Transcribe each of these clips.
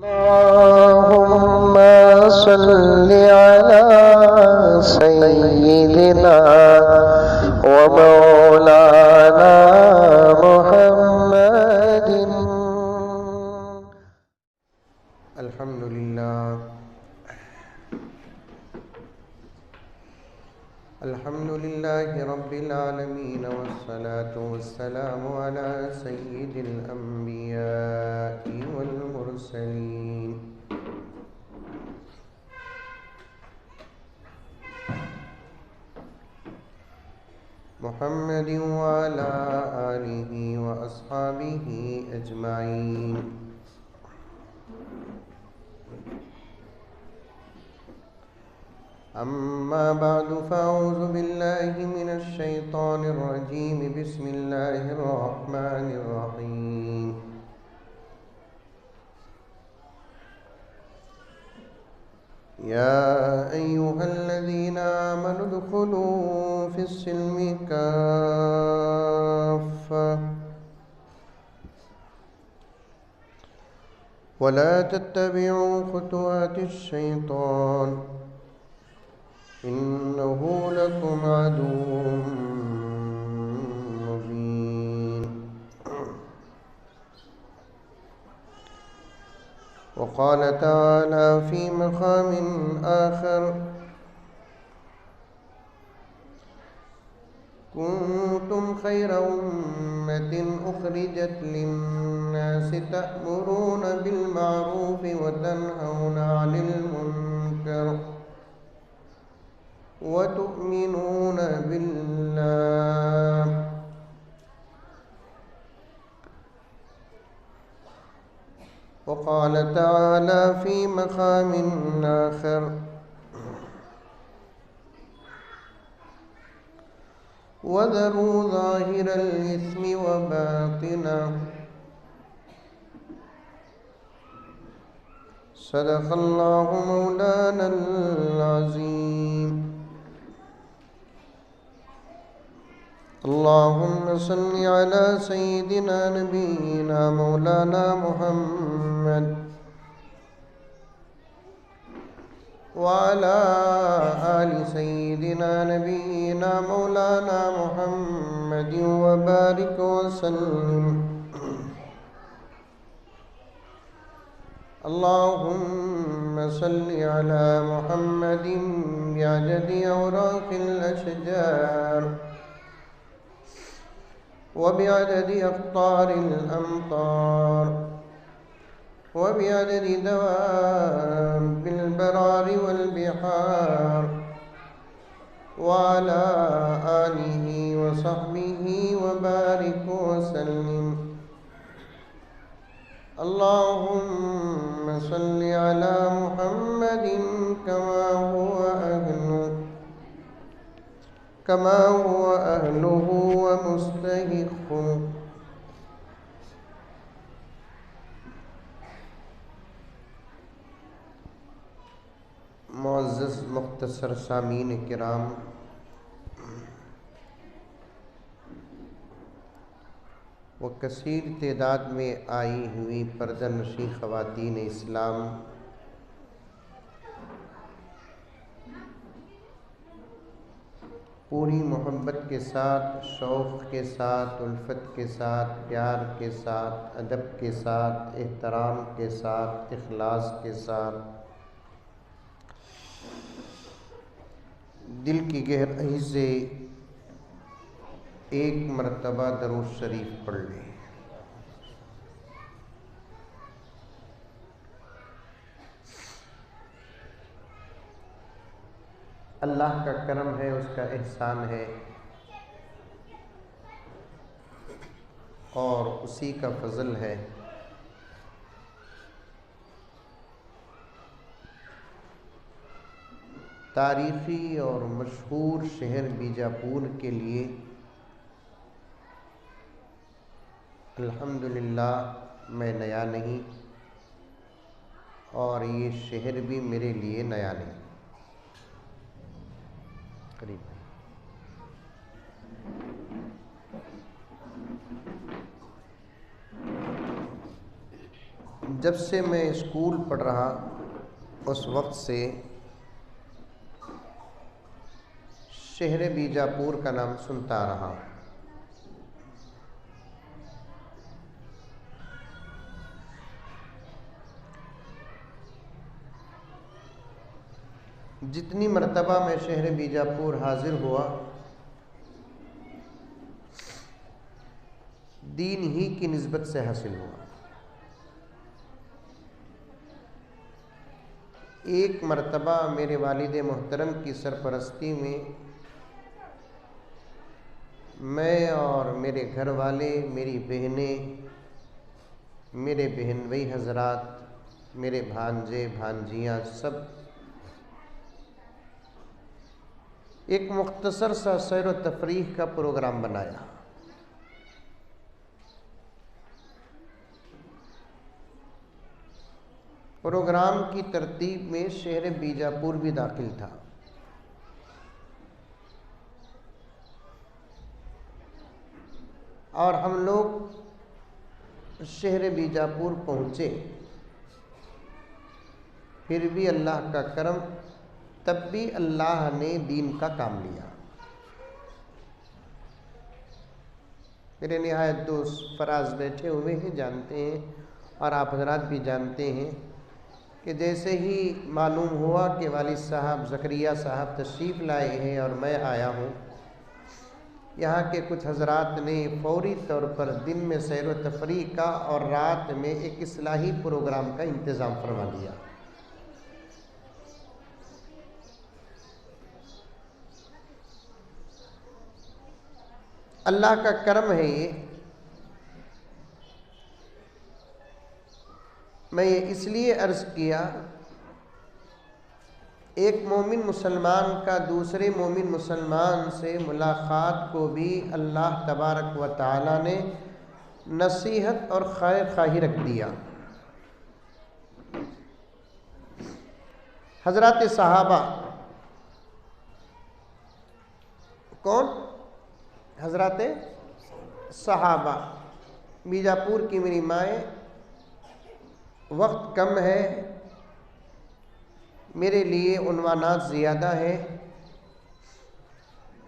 अल्लाहुम्मा सल्लि अला सय्यिदिना व मौलाना मुहम्मदिन। अल्हम्दुलिल्लाह अल्हम्दुलिल्लाहि रब्बिल आलमीन वस्सलातु वस्सलामु अला सय्यिदिल अंबिया'i वल मुरसलीन मुहम्मदिन व अला आलिहि व अस्हाबिहि अजमाइन। अम्मा बादु फ़अऊज़ु बिल्लाहि मिनश शैतानिर रजीम। बिस्मिल्लाहिर रहमानिर रहीम। या अय्युहल्लज़ीना आमनु उदख़ुलू फ़िस्सिल्मि काफ़्फ़ा वला तत्तबिऊ ख़ुतुवातिश शैतान इन्नहु लकुम अदुव्वुम मुबीन। वक़ाल तआला फ़ी मक़ामिन आख़र कुन्तुम ख़ैरा उम्मतिन उख़रिजत लिन्नासि तअमुरून बिल मअरूफ़ि व तन्हौना अनिल मुनकर व तु'मिनून बिल्लाह। वक़ाल तआला फ़ी मक़ामिन आख़र वज़रू ज़ाहिरल इस्मि व बातिनह सदक़ल्लाहु मौलानल अज़ीम। अल्लाहुम्मा सल्लि अला सय्यिदिना नबीना मौलाना मुहम्मद व अला आलि सय्यिदिना नबीना मौलाना मुहम्मद व बारिक व सल्लिम। अल्लाहुम्मा सल्लि अला मुहम्मदिन बिअददि औराक़िल अशजार व बिअददि अक़्तारिल अमतार व बिअददि दवाबिल बरारि वल बिहार व अला आलिहि व सहबिहि व बारिक व सल्लिम। अल्लाहुम्मा सल्लि अला मुहम्मदिन कमा हुवा अहलुहु व मुस्तहिक़्क़ुहु। मुअज़्ज़ज़ मुख़्तसर सामीन किराम, व कसीर तादाद में आई हुई पर्दानशीं ख़वातीन इस्लाम, पूरी मोहब्बत के साथ, शौक़ के साथ, उल्फत के साथ, प्यार के साथ, अदब के साथ, एहतराम के साथ, इखलास के साथ दिल की गहराई से एक मरतबा दरूद शरीफ पढ़ लें। अल्लाह का करम है, उसका एहसान है और उसी का फ़ज़ल है तारीख़ी और मशहूर शहर बीजापुर के लिए अल्हम्दुलिल्लाह मैं नया नहीं और ये शहर भी मेरे लिए नया नहीं। करीब जब से मैं स्कूल पढ़ रहा उस वक्त से शहर बीजापुर का नाम सुनता रहा। जितनी मर्तबा मैं शहर बीजापुर हाजिर हुआ, दीन ही की निस्बत से हासिल हुआ। एक मर्तबा मेरे वालिद मोहतरम की सरपरस्ती में मैं और मेरे घर वाले, मेरी बहनें, मेरे बहन भाई हजरात, मेरे भांजे भांजियाँ सब एक मुख्तसर सा सैर व तफरीह का प्रोग्राम बनाया। प्रोग्राम की तरतीब में शहर बीजापुर भी दाखिल था। और हम लोग शहर बीजापुर पहुँचे। फिर भी अल्लाह का करम, तब भी अल्लाह ने दीन का काम लिया। मेरे निहायत दोस्त फराज बैठे हुए हैं, जानते हैं, और आप हजरात भी जानते हैं कि जैसे ही मालूम हुआ कि वालिद साहब ज़करिया साहब तशरीफ़ लाए हैं और मैं आया हूँ, यहाँ के कुछ हजरात ने फौरी तौर पर दिन में सैर व तफरीह का और रात में एक इस्लाही प्रोग्राम का इंतज़ाम फरमा दिया। अल्लाह का करम है ये। मैं ये इसलिए अर्ज़ किया, एक मोमिन मुसलमान का दूसरे मोमिन मुसलमान से मुलाकात को भी अल्लाह तबारक व तआला ने नसीहत और खैर खाही रख दिया। हज़रात सहाबा, कौन? हज़रात सहाबा। बीजापुर की मेरी माएँ, वक्त कम है, मेरे लिए उन्वानात ज़्यादा है,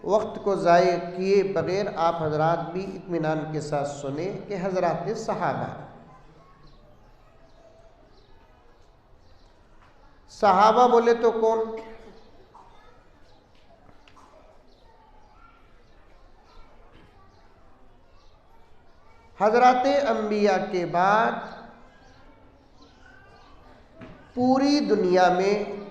वक्त को ज़ाय किए बग़ैर आप हजरात भी इत्मीनान के साथ सुने कि हज़रात सहाबा। सहाबा बोले तो कौन? हज़रात अंबिया के बाद पूरी दुनिया में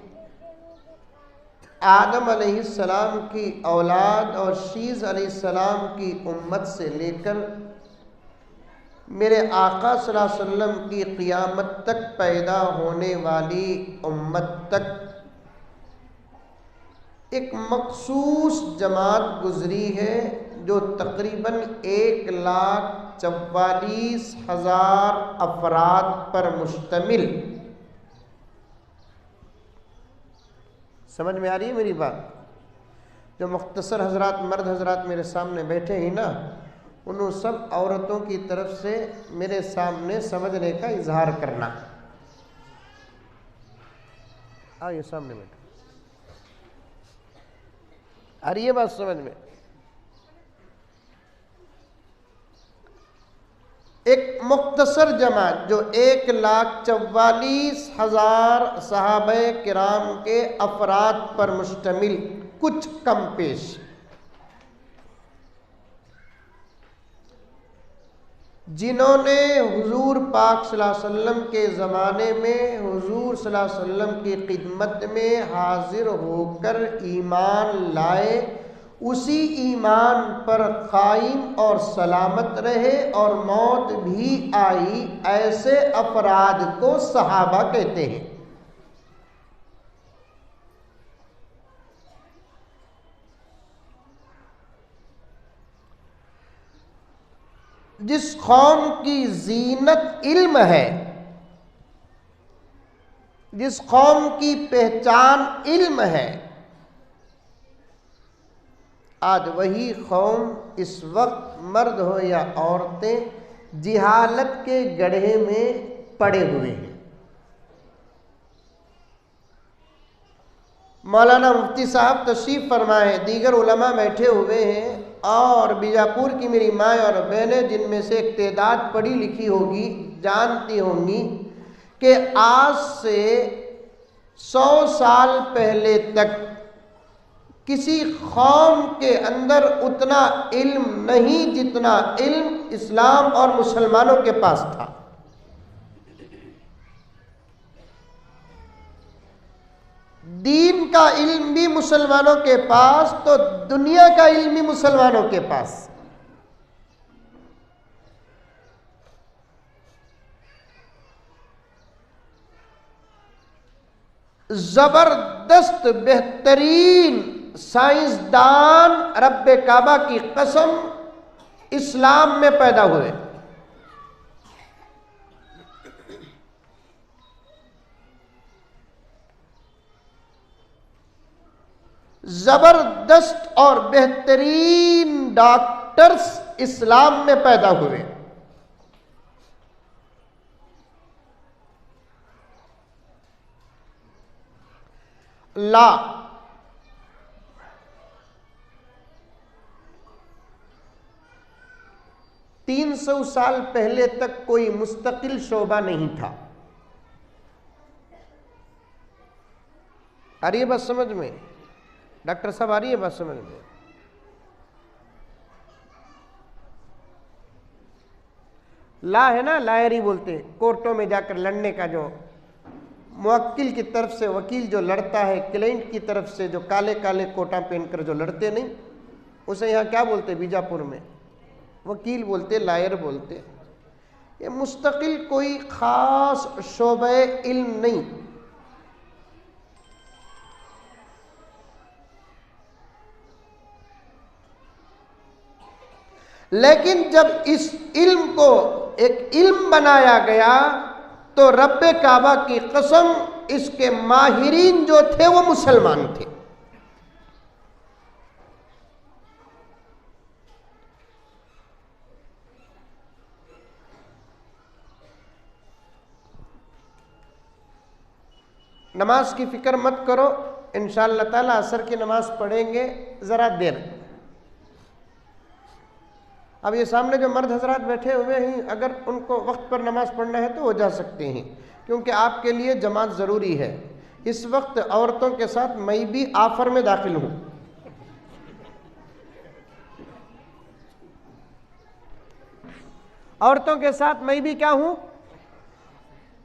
आदम अलैहिस्सलाम की औलाद और शीज़ अलैहिस्सलाम की उम्मत से लेकर मेरे आका सल्लल्लाहु अलैहि वसल्लम की क़ियामत तक पैदा होने वाली उम्मत तक एक मखसूस जमात गुजरी है जो तकरीबन 1,44,000 अफराद पर मुश्तमिल। समझ में आ रही है मेरी बात? जो मुख्तसर हजरात, मर्द हजरात मेरे सामने बैठे ही ना, उन सब औरतों की तरफ से मेरे सामने समझने का इजहार करना। आइए सामने बैठो। आ रही है बात समझ में? एक मुख्तसर जमात जो 1,44,000 सहाबे किराम के अफराद पर मुश्तमिल, कुछ कम पेश, जिन्होंने हुजूर पाक सल्लल्लाहु अलैहि वसल्लम के ज़माने में हुजूर सल्लल्लाहु अलैहि वसल्लम की खिदमत में हाजिर होकर ईमान लाए, उसी ईमान पर कायम और सलामत रहे और मौत भी आई, ऐसे अफराद को सहाबा कहते हैं। जिस कौम की जीनत इल्म है, जिस कौम की पहचान इल्म है, आज वही कौम इस वक्त मर्द हो या औरतें जिहालत के गड्ढे में पड़े हुए हैं। मौलाना मुफ्ती साहब तशरीफ फरमाए, दीगर उलमा बैठे हुए हैं, और बीजापुर की मेरी माँ और बहनें जिनमें से एक तादाद पढ़ी लिखी होगी, जानती होंगी कि आज से 100 साल पहले तक किसी कौम के अंदर उतना इल्म नहीं जितना इल्म इस्लाम और मुसलमानों के पास था। दीन का इल्म भी मुसलमानों के पास, तो दुनिया का इल्म भी मुसलमानों के पास। जबरदस्त बेहतरीन साइंसदान रब्बे काबा की कसम इस्लाम में पैदा हुए। जबरदस्त और बेहतरीन डॉक्टर्स इस्लाम में पैदा हुए। ला 300 साल पहले तक कोई मुस्तकिल शोबा नहीं था। आ रही है बात समझ में डॉक्टर साहब? आ रही है बात समझ में? ला है ना, लायरी बोलते हैं, कोर्टों में जाकर लड़ने का, जो मुवक्किल की तरफ से वकील जो लड़ता है, क्लाइंट की तरफ से जो काले काले कोटा पहनकर जो लड़ते नहीं, उसे यहाँ क्या बोलते? बीजापुर में वकील बोलते, लायर बोलते। ये मुस्तकिल कोई खास शोबे इल्म नहीं। लेकिन जब इस इल्म को एक इल्म बनाया गया तो रब्बे काबा की कसम इसके माहिरीन जो थे वो मुसलमान थे। नमाज की फिक्र मत करो, इंशाअल्लाह ताला असर की नमाज पढ़ेंगे ज़रा देर। अब ये सामने जो मर्द हजरात बैठे हुए हैं, अगर उनको वक्त पर नमाज पढ़ना है तो वो जा सकते हैं, क्योंकि आपके लिए जमात ज़रूरी है। इस वक्त औरतों के साथ मैं भी आफर में दाखिल हूँ। औरतों के साथ मैं भी क्या हूँ?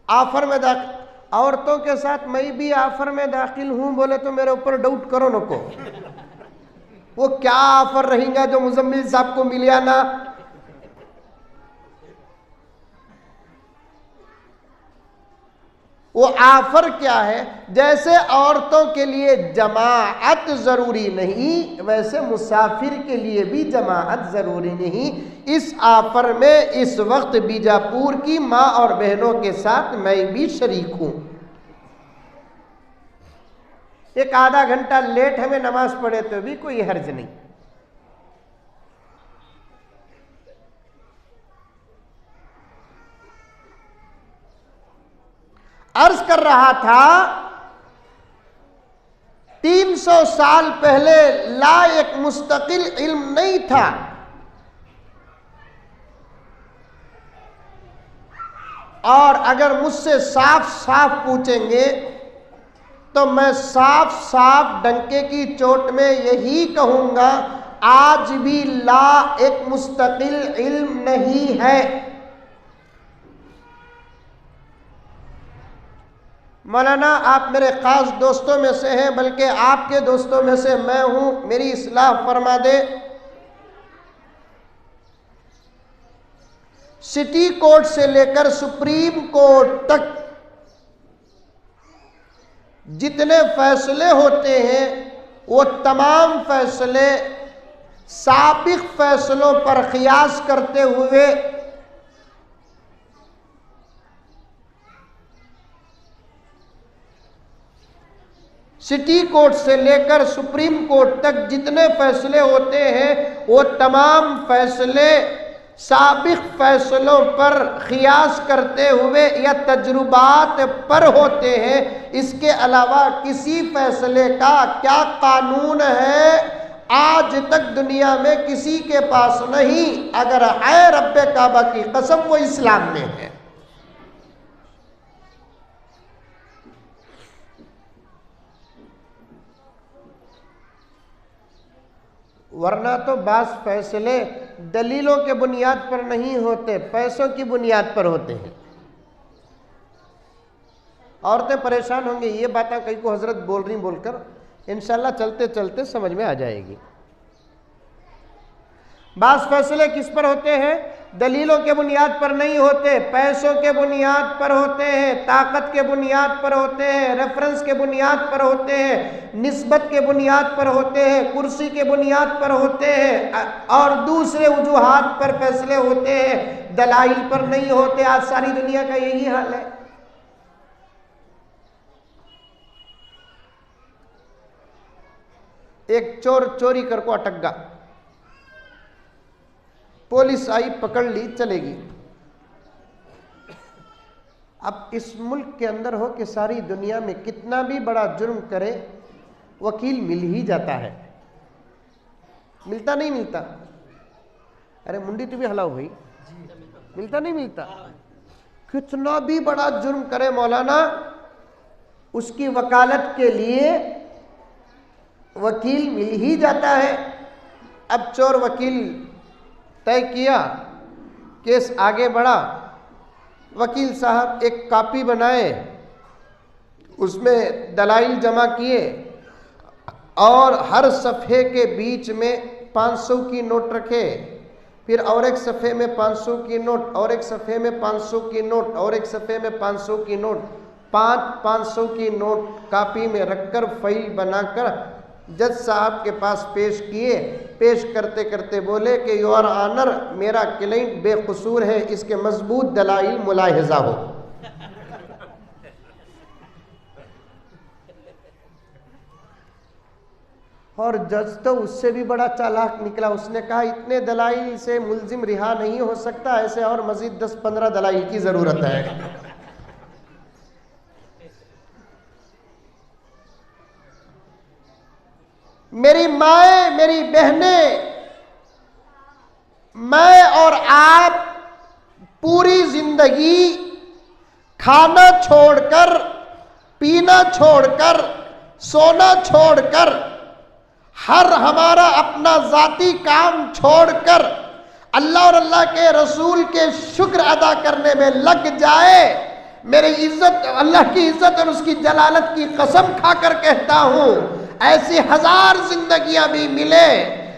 आफर में दाखिल। औरतों के साथ मैं भी आफर में दाखिल हूँ बोले तो मेरे ऊपर डाउट करो नको। वो क्या ऑफर रहेगा जो मुजम्मिल साहब को मिलिया ना? वो ऑफर क्या है? जैसे औरतों के लिए जमाअत जरूरी नहीं, वैसे मुसाफिर के लिए भी जमाअत जरूरी नहीं। इस ऑफर में इस वक्त बीजापुर की माँ और बहनों के साथ मैं भी शरीक हूं। एक आधा घंटा लेट हमें नमाज पढ़े तो भी कोई हर्ज नहीं। अर्ज कर रहा था 300 साल पहले ला एक मुस्तकिल इल्म नहीं था। और अगर मुझसे साफ साफ पूछेंगे तो मैं साफ साफ डंके की चोट में यही कहूंगा, आज भी ला एक मुस्तकिल इल्म नहीं है। मौलाना आप मेरे खास दोस्तों में से हैं, बल्कि आपके दोस्तों में से मैं हूं, मेरी इस्लाह फरमा दे। सिटी कोर्ट से लेकर सुप्रीम कोर्ट तक जितने फैसले होते हैं वो तमाम फैसले साबिक फैसलों पर क़ियास करते हुए सिटी कोर्ट से लेकर सुप्रीम कोर्ट तक जितने फैसले होते हैं वो तमाम फैसले साबिक फैसलों पर क़ियास करते हुए या तजुर्बात पर होते हैं। इसके अलावा किसी फैसले का क्या कानून है आज तक दुनिया में किसी के पास नहीं। अगर है रब्बे काबा की कसम वो इस्लाम में है। वरना तो बास फैसले दलीलों के बुनियाद पर नहीं होते, पैसों की बुनियाद पर होते हैं। औरतें परेशान होंगी, ये बातें कहीं को हजरत बोल रही बोलकर, इंशाल्लाह चलते चलते समझ में आ जाएगी। बास फैसले किस पर होते हैं? दलीलों के बुनियाद पर नहीं होते, पैसों के बुनियाद पर होते हैं, ताकत के बुनियाद पर होते हैं, रेफरेंस के बुनियाद पर होते हैं, निस्बत के बुनियाद पर होते हैं, कुर्सी के बुनियाद पर होते हैं और दूसरे वजूहात पर फैसले होते हैं, दलाइल पर नहीं होते। आज सारी दुनिया का यही हाल है। एक चोर चोरी कर को अटक गया, पुलिस आई, पकड़ ली, चलेगी। अब इस मुल्क के अंदर हो कि सारी दुनिया में कितना भी बड़ा जुर्म करे वकील मिल ही जाता है। मिलता नहीं मिलता? अरे मुंडी तो भी हलाओ भाई, मिलता नहीं मिलता? कितना भी बड़ा जुर्म करे मौलाना, उसकी वकालत के लिए वकील मिल ही जाता है। अब चोर वकील तय किया, केस आगे बढ़ा, वकील साहब एक कॉपी बनाए, उसमें दलाइल जमा किए और हर सफ़े के बीच में 500 की नोट रखे, फिर और एक सफ़े में 500 की नोट, और एक सफ़े में 500 की नोट, और एक सफ़े में 500 की नोट, 500 की नोट कॉपी में रखकर फाइल बनाकर जज साहब के पास पेश किए। पेश करते करते बोले कि योर ऑनर, मेरा क्लाइंट बेकसूर है, इसके मजबूत दलाइल मुलाहिजा हो। और जज तो उससे भी बड़ा चालाक निकला, उसने कहा इतने दलाइल से मुल्जिम रिहा नहीं हो सकता, ऐसे और मजीद 10-15 दलाइल की जरूरत है। मेरी माएँ, मेरी बहनें, मैं और आप पूरी जिंदगी खाना छोड़कर, पीना छोड़कर, सोना छोड़कर, हर हमारा अपना जाती काम छोड़कर अल्लाह और अल्लाह के रसूल के शुक्र अदा करने में लग जाए। मेरी इज्जत, अल्लाह की इज्जत और उसकी जलालत की कसम खाकर कहता हूं, ऐसी 1000 जिंदगियां भी मिले,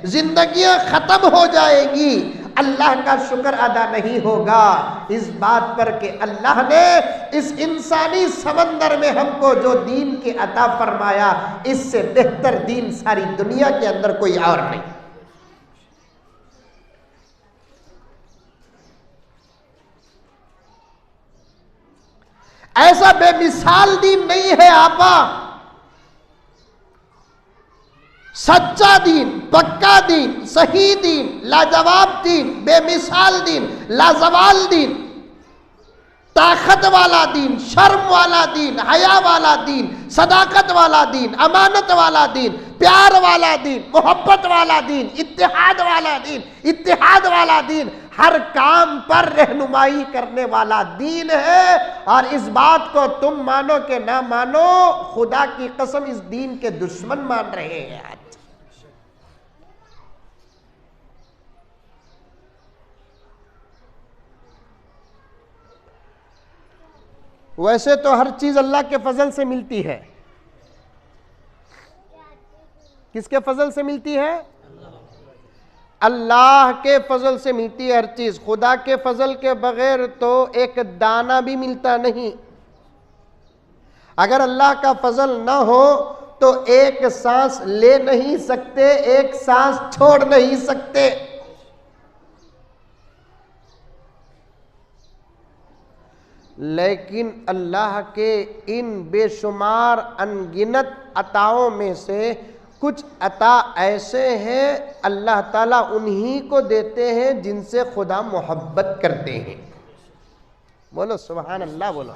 जिंदगियां खत्म हो जाएगी, अल्लाह का शुक्र अदा नहीं होगा इस बात पर कि अल्लाह ने इस इंसानी समंदर में हमको जो दीन के अता फरमाया, इससे बेहतर दीन सारी दुनिया के अंदर कोई और नहीं। ऐसा बेमिसाल दीन नहीं है आपा, सच्चा दीन, पक्का दीन, सही दीन, लाजवाब दीन, बेमिसाल दीन, लाजवाल दीन, ताकत वाला दीन, शर्म वाला दीन, हया वाला दीन, सदाकत वाला दीन, अमानत वाला दीन, प्यार वाला दीन, मोहब्बत वाला दीन, इत्तेहाद वाला दीन, इत्तेहाद वाला दीन, हर काम पर रहनुमाई करने वाला दीन है। और इस बात को तुम मानो कि ना मानो, खुदा की कसम इस दीन के दुश्मन मान रहे हैं आज। वैसे तो हर चीज अल्लाह के फजल से मिलती है। किसके फजल से मिलती है? अल्लाह के फजल से मिलती है हर चीज। खुदा के फजल के बगैर तो एक दाना भी मिलता नहीं। अगर अल्लाह का फजल ना हो तो एक सांस ले नहीं सकते, एक सांस छोड़ नहीं सकते। लेकिन अल्लाह के इन बेशुमार अनगिनत अताओं में से कुछ अता ऐसे हैं अल्लाह ताला उन्हीं को देते हैं जिनसे खुदा मोहब्बत करते हैं। बोलो सुभान अल्लाह। बोलो।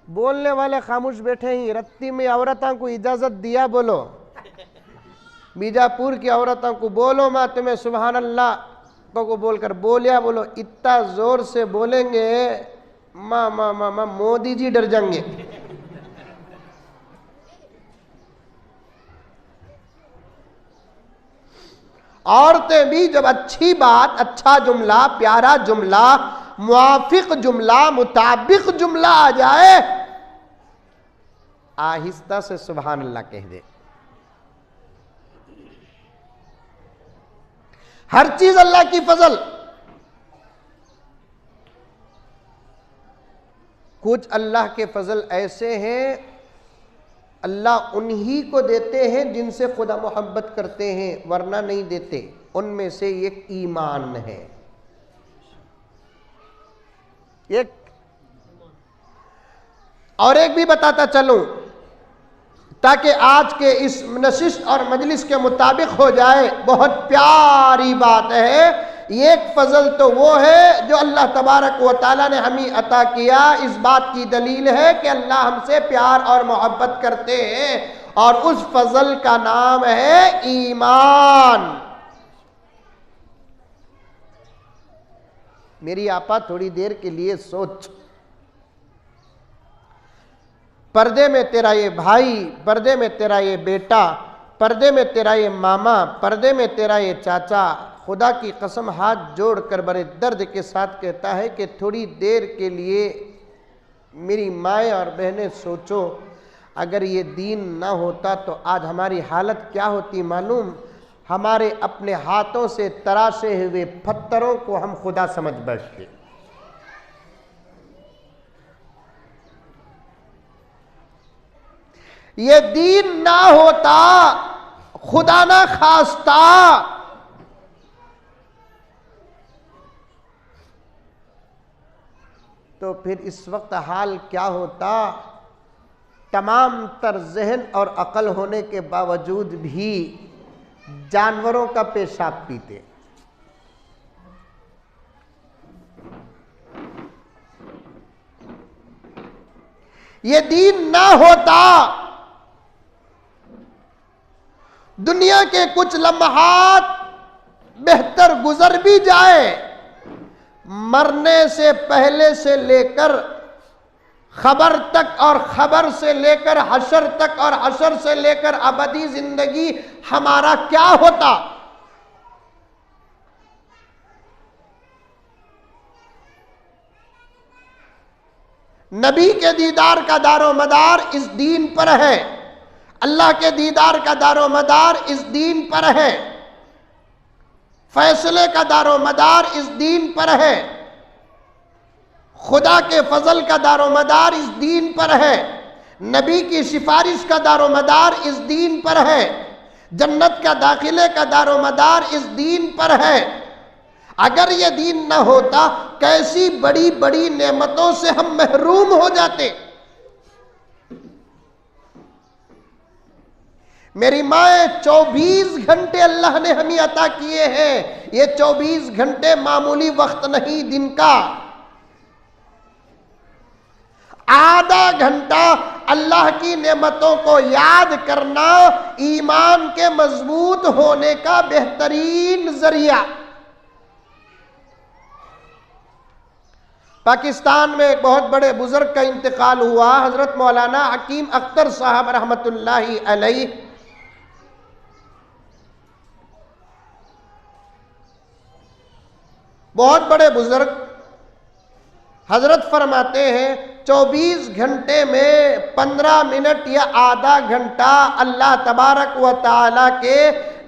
बोलने वाले खामोश बैठे ही। रत्ती में औरतों को इजाजत दिया, बोलो। बीजापुर की औरतों को बोलो माँ तुम्हें सुभान अल्लाह को बोलकर बोलिया, बोलो। इतना जोर से बोलेंगे माँ माँ माँ माँ मोदी जी डर जाएंगे। औरतें भी जब अच्छी बात, अच्छा जुमला, प्यारा जुमला, मुआफिक जुमला, मुताबिक जुमला आ जाए, आहिस्ता से सुभान अल्लाह कह दे। हर चीज अल्लाह की फजल। कुछ अल्लाह के फजल ऐसे हैं अल्लाह उन्हीं को देते हैं जिनसे खुदा मोहब्बत करते हैं, वरना नहीं देते। उनमें से एक ईमान है। एक और एक भी बताता चलूं ताकि आज के इस नशिस्त और मजलिस के मुताबिक हो जाए। बहुत प्यारी बात है। एक फजल तो वो है जो अल्लाह तबारक व तआला ने हमें अता किया। इस बात की दलील है कि अल्लाह हमसे प्यार और मोहब्बत करते हैं, और उस फजल का नाम है ईमान। मेरी आपा थोड़ी देर के लिए सोच, पर्दे में तेरा ये भाई, पर्दे में तेरा ये बेटा, पर्दे में तेरा ये मामा, पर्दे में तेरा ये चाचा, खुदा की कसम हाथ जोड़कर बड़े दर्द के साथ कहता है कि थोड़ी देर के लिए मेरी माएँ और बहनें सोचो, अगर ये दीन ना होता तो आज हमारी हालत क्या होती मालूम? हमारे अपने हाथों से तराशे हुए पत्थरों को हम खुदा समझ बैठते। ये दीन ना होता, खुदा ना खास्ता, तो फिर इस वक्त हाल क्या होता? तमाम तर जहन और अकल होने के बावजूद भी जानवरों का पेशाब पीते। ये दीन ना होता, दुनिया के कुछ लम्हात बेहतर गुजर भी जाए, मरने से पहले से लेकर खबर तक, और खबर से लेकर हशर तक, और हशर से लेकर अबदी जिंदगी हमारा क्या होता? नबी के दीदार का दारो मदार इस दीन पर है, अल्लाह के दीदार का दारो मदार इस दीन पर है, फैसले का दारो मदार इस दीन पर है, खुदा के फजल का दारो मदार इस दीन पर है, नबी की सिफारिश का दारो मदार इस दीन पर है, जन्नत का दाखिले का दारो मदार इस दीन पर है। अगर ये दीन न होता, कैसी बड़ी बड़ी नेमतों से हम महरूम हो जाते। मेरी माए 24 घंटे अल्लाह ने हमें अता किए हैं। ये 24 घंटे मामूली वक्त नहीं दिन का। आधा घंटा अल्लाह की नेमतों को याद करना ईमान के मजबूत होने का बेहतरीन जरिया। पाकिस्तान में एक बहुत बड़े बुजुर्ग का इंतकाल हुआ, हजरत मौलाना हकीम अख्तर साहब रहमतुल्लाहि अलैह। बहुत बड़े बुजुर्ग। हजरत फरमाते हैं 24 घंटे में 15 मिनट या आधा घंटा अल्लाह तबारक व तआला के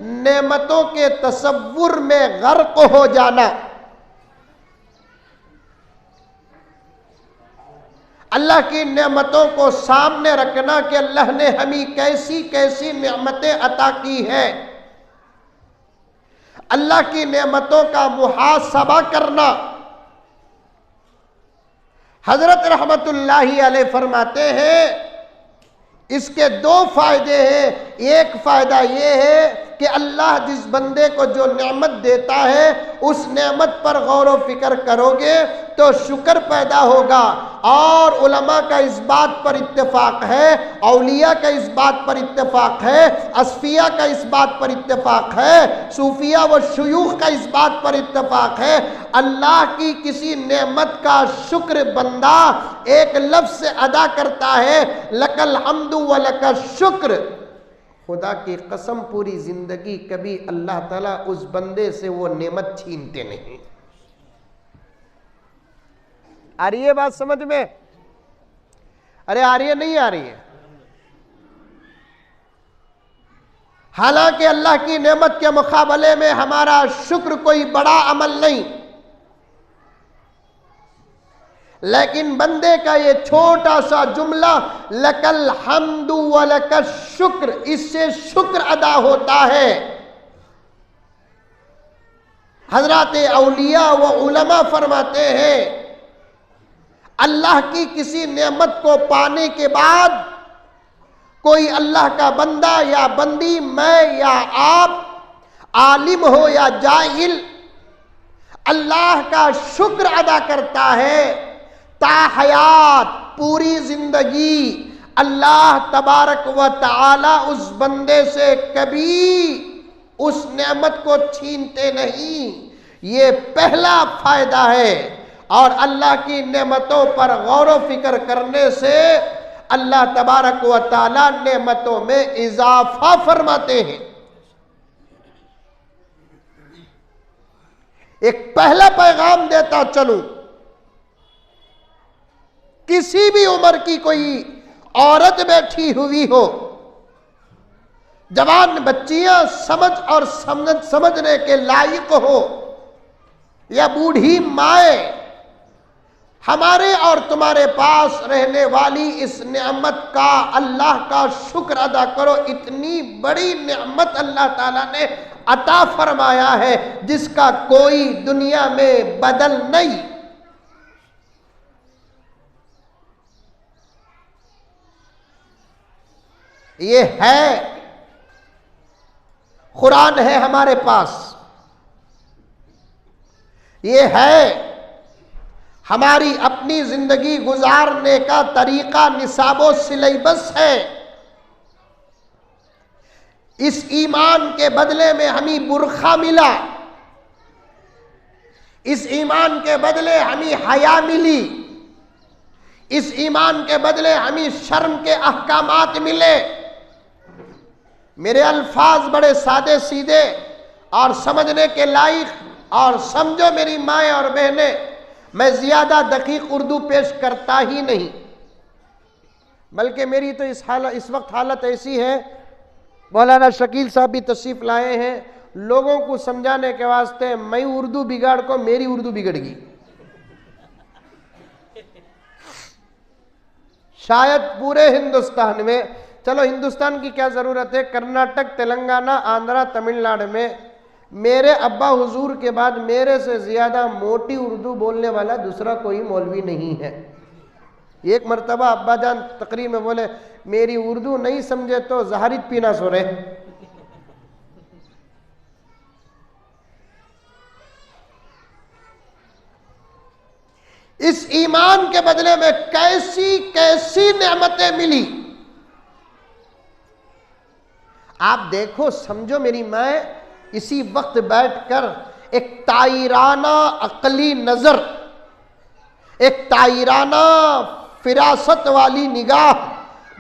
नेमतों के तसव्वुर में गर्क हो जाना, अल्लाह की नेमतों को सामने रखना कि अल्लाह ने हमें कैसी कैसी नेमतें अता की है, अल्लाह की नेमतों का मुहासबा करना। हजरत रहमतुल्लाहि अलैह फरमाते हैं इसके दो फायदे हैं। एक फायदा ये है कि अल्लाह जिस बंदे को जो नेमत देता है उस नेमत पर गौर व फिक्र करोगे तो शुक्र पैदा होगा। और उलमा का इस बात पर इत्तेफाक है, औलिया का इस बात पर इत्तेफाक है, असफिया का इस बात पर इत्तेफाक है, सूफिया व शुयूख का इस बात पर इत्तेफाक है, अल्लाह की किसी नेमत का शुक्र बंदा एक लफ्ज़ से अदा करता है, लकल हम्दु व लकल शुक्र, खुदा की कसम पूरी जिंदगी कभी अल्लाह ताला उस बंदे से वो नेमत छीनते नहीं। आ रही है बात समझ में? अरे आ रही है, नहीं आ रही है? हालांकि अल्लाह की नेमत के मुकाबले में हमारा शुक्र कोई बड़ा अमल नहीं, लेकिन बंदे का ये छोटा सा जुमला लकल हम्दु व लकल शुक्र, इससे शुक्र अदा होता है। हजरत औलिया व उलमा फरमाते हैं अल्लाह की किसी नेमत को पाने के बाद कोई अल्लाह का बंदा या बंदी, मैं या आप, आलिम हो या जाहिल, अल्लाह का शुक्र अदा करता है, ताहयात पूरी जिंदगी अल्लाह तबारक व तआला उस बंदे से कभी उस नेमत को छीनते नहीं। ये पहला फायदा है। और अल्लाह की नेमतों पर गौर व फिक्र करने से अल्लाह तबारक व तआला नेमतों में इजाफा फरमाते हैं। एक पहला पैगाम देता चलूं, किसी भी उम्र की कोई औरत बैठी हुई हो, जवान बच्चियां समझ और समझने के लायक हो, या बूढ़ी माए, हमारे और तुम्हारे पास रहने वाली इस नेमत का अल्लाह का शुक्र अदा करो। इतनी बड़ी नेमत अल्लाह ताला ने अता फरमाया है जिसका कोई दुनिया में बदल नहीं। ये है, कुरान है हमारे पास, ये है हमारी अपनी जिंदगी गुजारने का तरीका, निसाबो सिलेबस है। इस ईमान के बदले में हमें बुरखा मिला, इस ईमान के बदले हमें हया मिली, इस ईमान के बदले हमें शर्म के अहकामात मिले। मेरे अल्फाज बड़े सादे सीधे और समझने के लायक, और समझो मेरी माएँ और बहनें, मैं ज्यादा दकीक उर्दू पेश करता ही नहीं, बल्कि मेरी तो इस वक्त हालत ऐसी है, मौलाना शकील साहब भी तशरीफ लाए हैं, लोगों को समझाने के वास्ते मैं उर्दू बिगाड़ को मेरी उर्दू बिगड़ गई। शायद पूरे हिंदुस्तान में, चलो हिंदुस्तान की क्या जरूरत है, कर्नाटक, तेलंगाना, आंध्रा, तमिलनाडु में मेरे अब्बा हुजूर के बाद मेरे से ज्यादा मोटी उर्दू बोलने वाला दूसरा कोई मौलवी नहीं है। एक मरतबा अब्बा जान तकरीर में बोले, मेरी उर्दू नहीं समझे तो जहरीत पीना सो रहे। इस ईमान के बदले में कैसी कैसी नेमतें मिली, आप देखो, समझो मेरी माँ, इसी वक्त बैठकर एक ताइराना अकली नजर, एक ताइराना फिरासत वाली निगाह,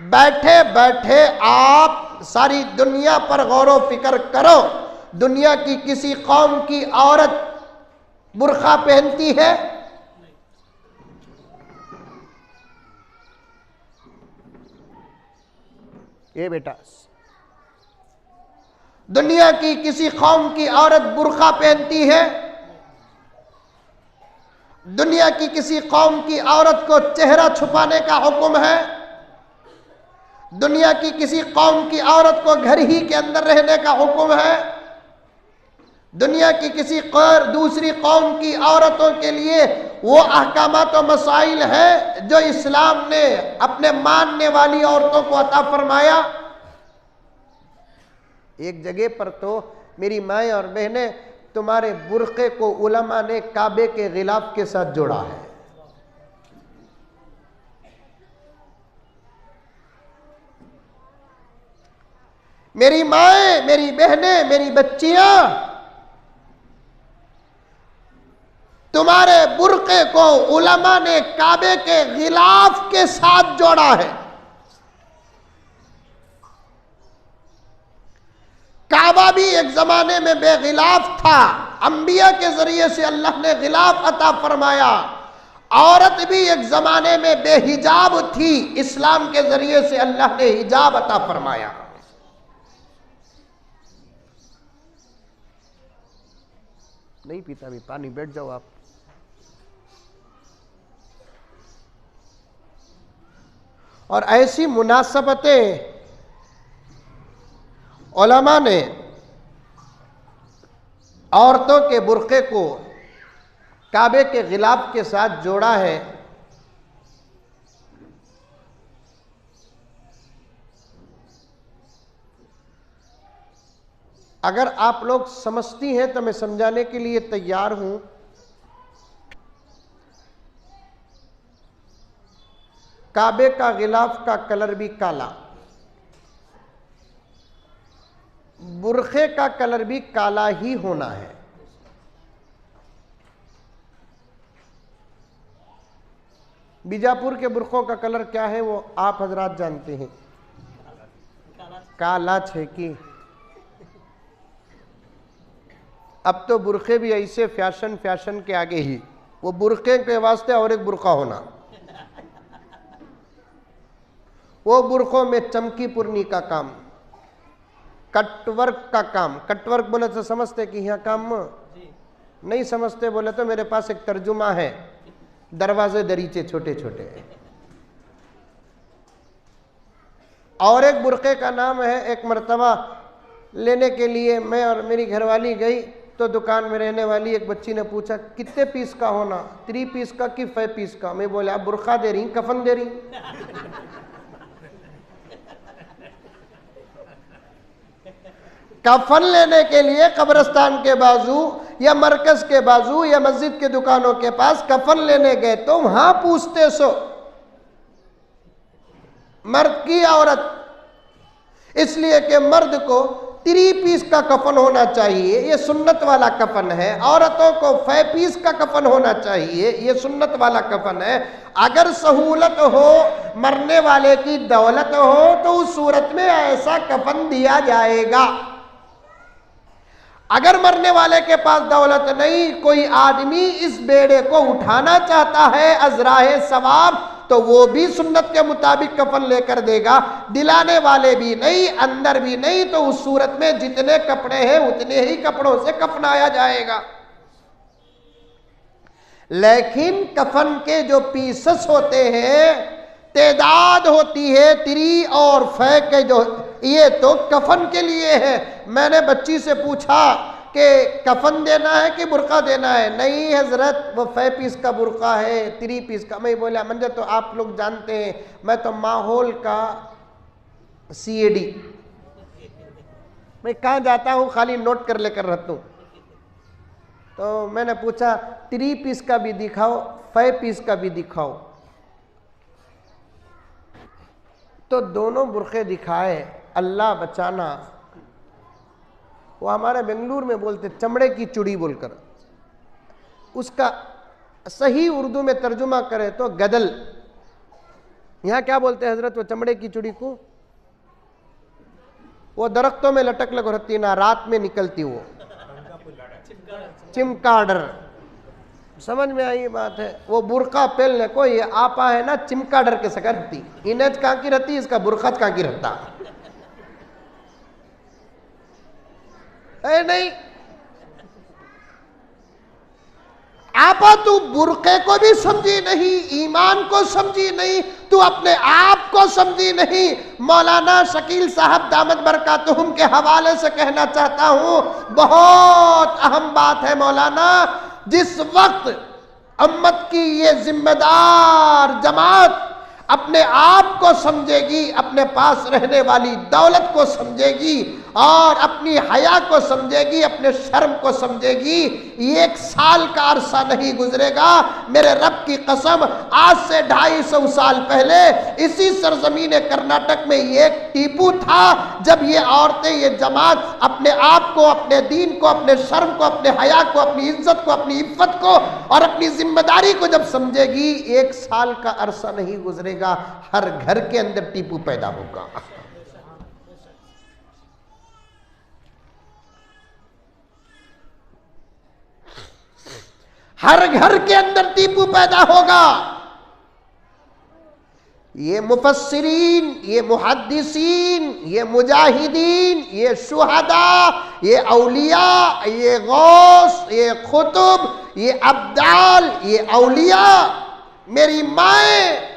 बैठे बैठे आप सारी दुनिया पर गौर व फिक्र करो। दुनिया की किसी कौम की औरत बुर्का पहनती है? ये बेटा, दुनिया की किसी कौम की औरत बुर्का पहनती है? दुनिया की किसी कौम की औरत को चेहरा छुपाने का हुक्म है? दुनिया की किसी कौम की औरत को घर ही के अंदर रहने का हुक्म है? दुनिया की किसी दूसरी कौम की औरतों के लिए वो अहकामात और मसाइल है जो इस्लाम ने अपने मानने वाली औरतों को अता फरमाया। एक जगह पर तो मेरी माएँ और बहनें, तुम्हारे बुर्के को उलमा ने काबे के गिलाफ के साथ जोड़ा है। मेरी माएँ, मेरी बहनें, मेरी बच्चियां, तुम्हारे बुर्के को उलमा ने काबे के गिलाफ के साथ जोड़ा है। काबा भी एक जमाने में बेगिलाफ था, अंबिया के जरिए से अल्लाह ने गिलाफ अता फरमाया। औरत भी एक जमाने में बेहिजाब थी, इस्लाम के जरिए से अल्लाह ने हिजाब अता फरमाया। नहीं पीता भी पानी, बैठ जाओ आप। और ऐसी मुनासबतें उलमा ने औरतों के बुर्के को काबे के गिलाफ के साथ जोड़ा है। अगर आप लोग समझती हैं तो मैं समझाने के लिए तैयार हूं। काबे का गिलाफ का कलर भी काला, बुर्खे का कलर भी काला ही होना है। बीजापुर के बुर्खों का कलर क्या है वो आप हजरात जानते हैं, काला छे की। अब तो बुर्खे भी ऐसे फैशन के आगे ही, वो बुर्खे के वास्ते और एक बुर्का होना, वो बुर्खों में चमकी पुरनी का काम, कटवर्क का काम। कटवर्क बोले तो समझते कि यहाँ काम नहीं समझते बोले तो मेरे पास एक तर्जुमा है, दरवाजे दरीचे छोटे छोटे। और एक बुर्के का नाम है, एक मर्तबा लेने के लिए मैं और मेरी घरवाली गई तो दुकान में रहने वाली एक बच्ची ने पूछा कितने पीस का होना, 3 पीस का कि 5 पीस का। मैं बोले आप बुर्का दे रही कफन दे रही। कफन लेने के लिए कब्रिस्तान के बाजू या मरकज के बाजू या मस्जिद के दुकानों के पास कफन लेने गए तो वहां पूछते सो मर्द की औरत, इसलिए कि मर्द को 3 पीस का कफन होना चाहिए, ये सुन्नत वाला कफन है। औरतों को 5 पीस का कफन होना चाहिए, ये सुन्नत वाला कफन है। अगर सहूलत हो, मरने वाले की दौलत हो तो उस सूरत में ऐसा कफन दिया जाएगा। अगर मरने वाले के पास दौलत नहीं, कोई आदमी इस बेड़े को उठाना चाहता है अजराहे सवाब, तो वो भी सुन्नत के मुताबिक कफन लेकर देगा। दिलाने वाले भी नहीं, अंदर भी नहीं, तो उस सूरत में जितने कपड़े हैं उतने ही कपड़ों से कफनाया जाएगा। लेकिन कफन के जो पीसेस होते हैं, तादाद होती है 3 और 5 के, जो ये तो कफन के लिए है। मैंने बच्ची से पूछा कि कफन देना है कि बुर्का देना है। नहीं हजरत, वो 5 पीस का बुर्का है, 3 पीस का। मैं बोला मंजर तो आप लोग जानते हैं, मैं तो माहौल का CAD, मैं कहाँ जाता हूँ खाली नोट कर लेकर रहता हूँ। तो मैंने पूछा 3 पीस का भी दिखाओ, 5 पीस का भी दिखाओ। तो दोनों बुर्के दिखाए। अल्लाह बचाना, वो हमारे बेंगलुरु में बोलते चमड़े की चूड़ी बोलकर, उसका सही उर्दू में तर्जुमा करे तो गदल। यहाँ क्या बोलते हैं हजरत वो चमड़े की चूड़ी को? वो दरख्तों में लटक लग रहती ना, रात में निकलती वो चिमकाडर। समझ में आई बात है? वो बुर्का पहनने को ये आपा है ना, चिमकाडर के सकती इनेज कहाँ की रहती, इसका बुर्खा कहाँ की रहता है? नहीं आपा, तू बुर्के को भी समझी नहीं, ईमान को समझी नहीं, तू अपने आप को समझी नहीं। मौलाना शकील साहब दामद बरकातुहुम के हवाले से कहना चाहता हूं, बहुत अहम बात है मौलाना। जिस वक्त उम्मत की ये जिम्मेदार जमात अपने आप को समझेगी, अपने पास रहने वाली दौलत को समझेगी और अपनी हया को समझेगी, अपने शर्म को समझेगी। 1 साल का अरसा नहीं गुजरेगा, मेरे रब की कसम, आज से 250 साल पहले इसी सरजमीन कर्नाटक में एक टीपू था। जब ये औरतें, ये जमात अपने आप को, अपने दीन को, अपने शर्म को, अपने हया को, अपनी इज्जत को, अपनी इफ्फत को और अपनी जिम्मेदारी को जब समझेगी, 1 साल का अरसा नहीं गुजरेगा, हर घर के अंदर टीपू पैदा होगा। हर घर के अंदर टीपू पैदा होगा। ये मुफस्सिरीन, ये मुहद्दिसीन, ये मुजाहिदीन, ये शुहदा, ये औलिया, ये गौस, ये खुतुब, ये अब्दाल, ये औलिया, मेरी माएँ,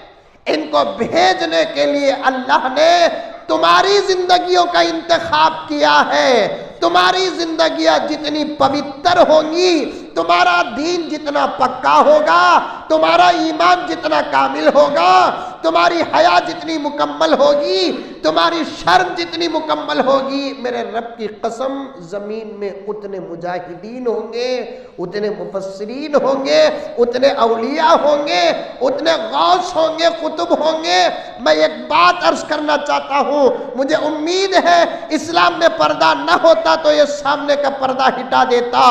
इनको भेजने के लिए अल्लाह ने तुम्हारी जिंदगियों का इंतखाब किया है। तुम्हारी जिंदगियां जितनी पवित्र होंगी, तुम्हारा दीन जितना पक्का होगा, तुम्हारा ईमान जितना कामिल होगा, तुम्हारी हया जितनी मुकम्मल होगी, तुम्हारी शर्म जितनी मुकम्मल होगी, मेरे रब की कसम, जमीन में उतने मुजाहिदीन होंगे, उतने मुफस्सिरीन होंगे, उतने औलिया होंगे, उतने गौस होंगे, कुतुब होंगे। मैं एक बात अर्ज करना चाहता हूँ, मुझे उम्मीद है इस्लाम में पर्दा न होता तो ये सामने का पर्दा हटा देता,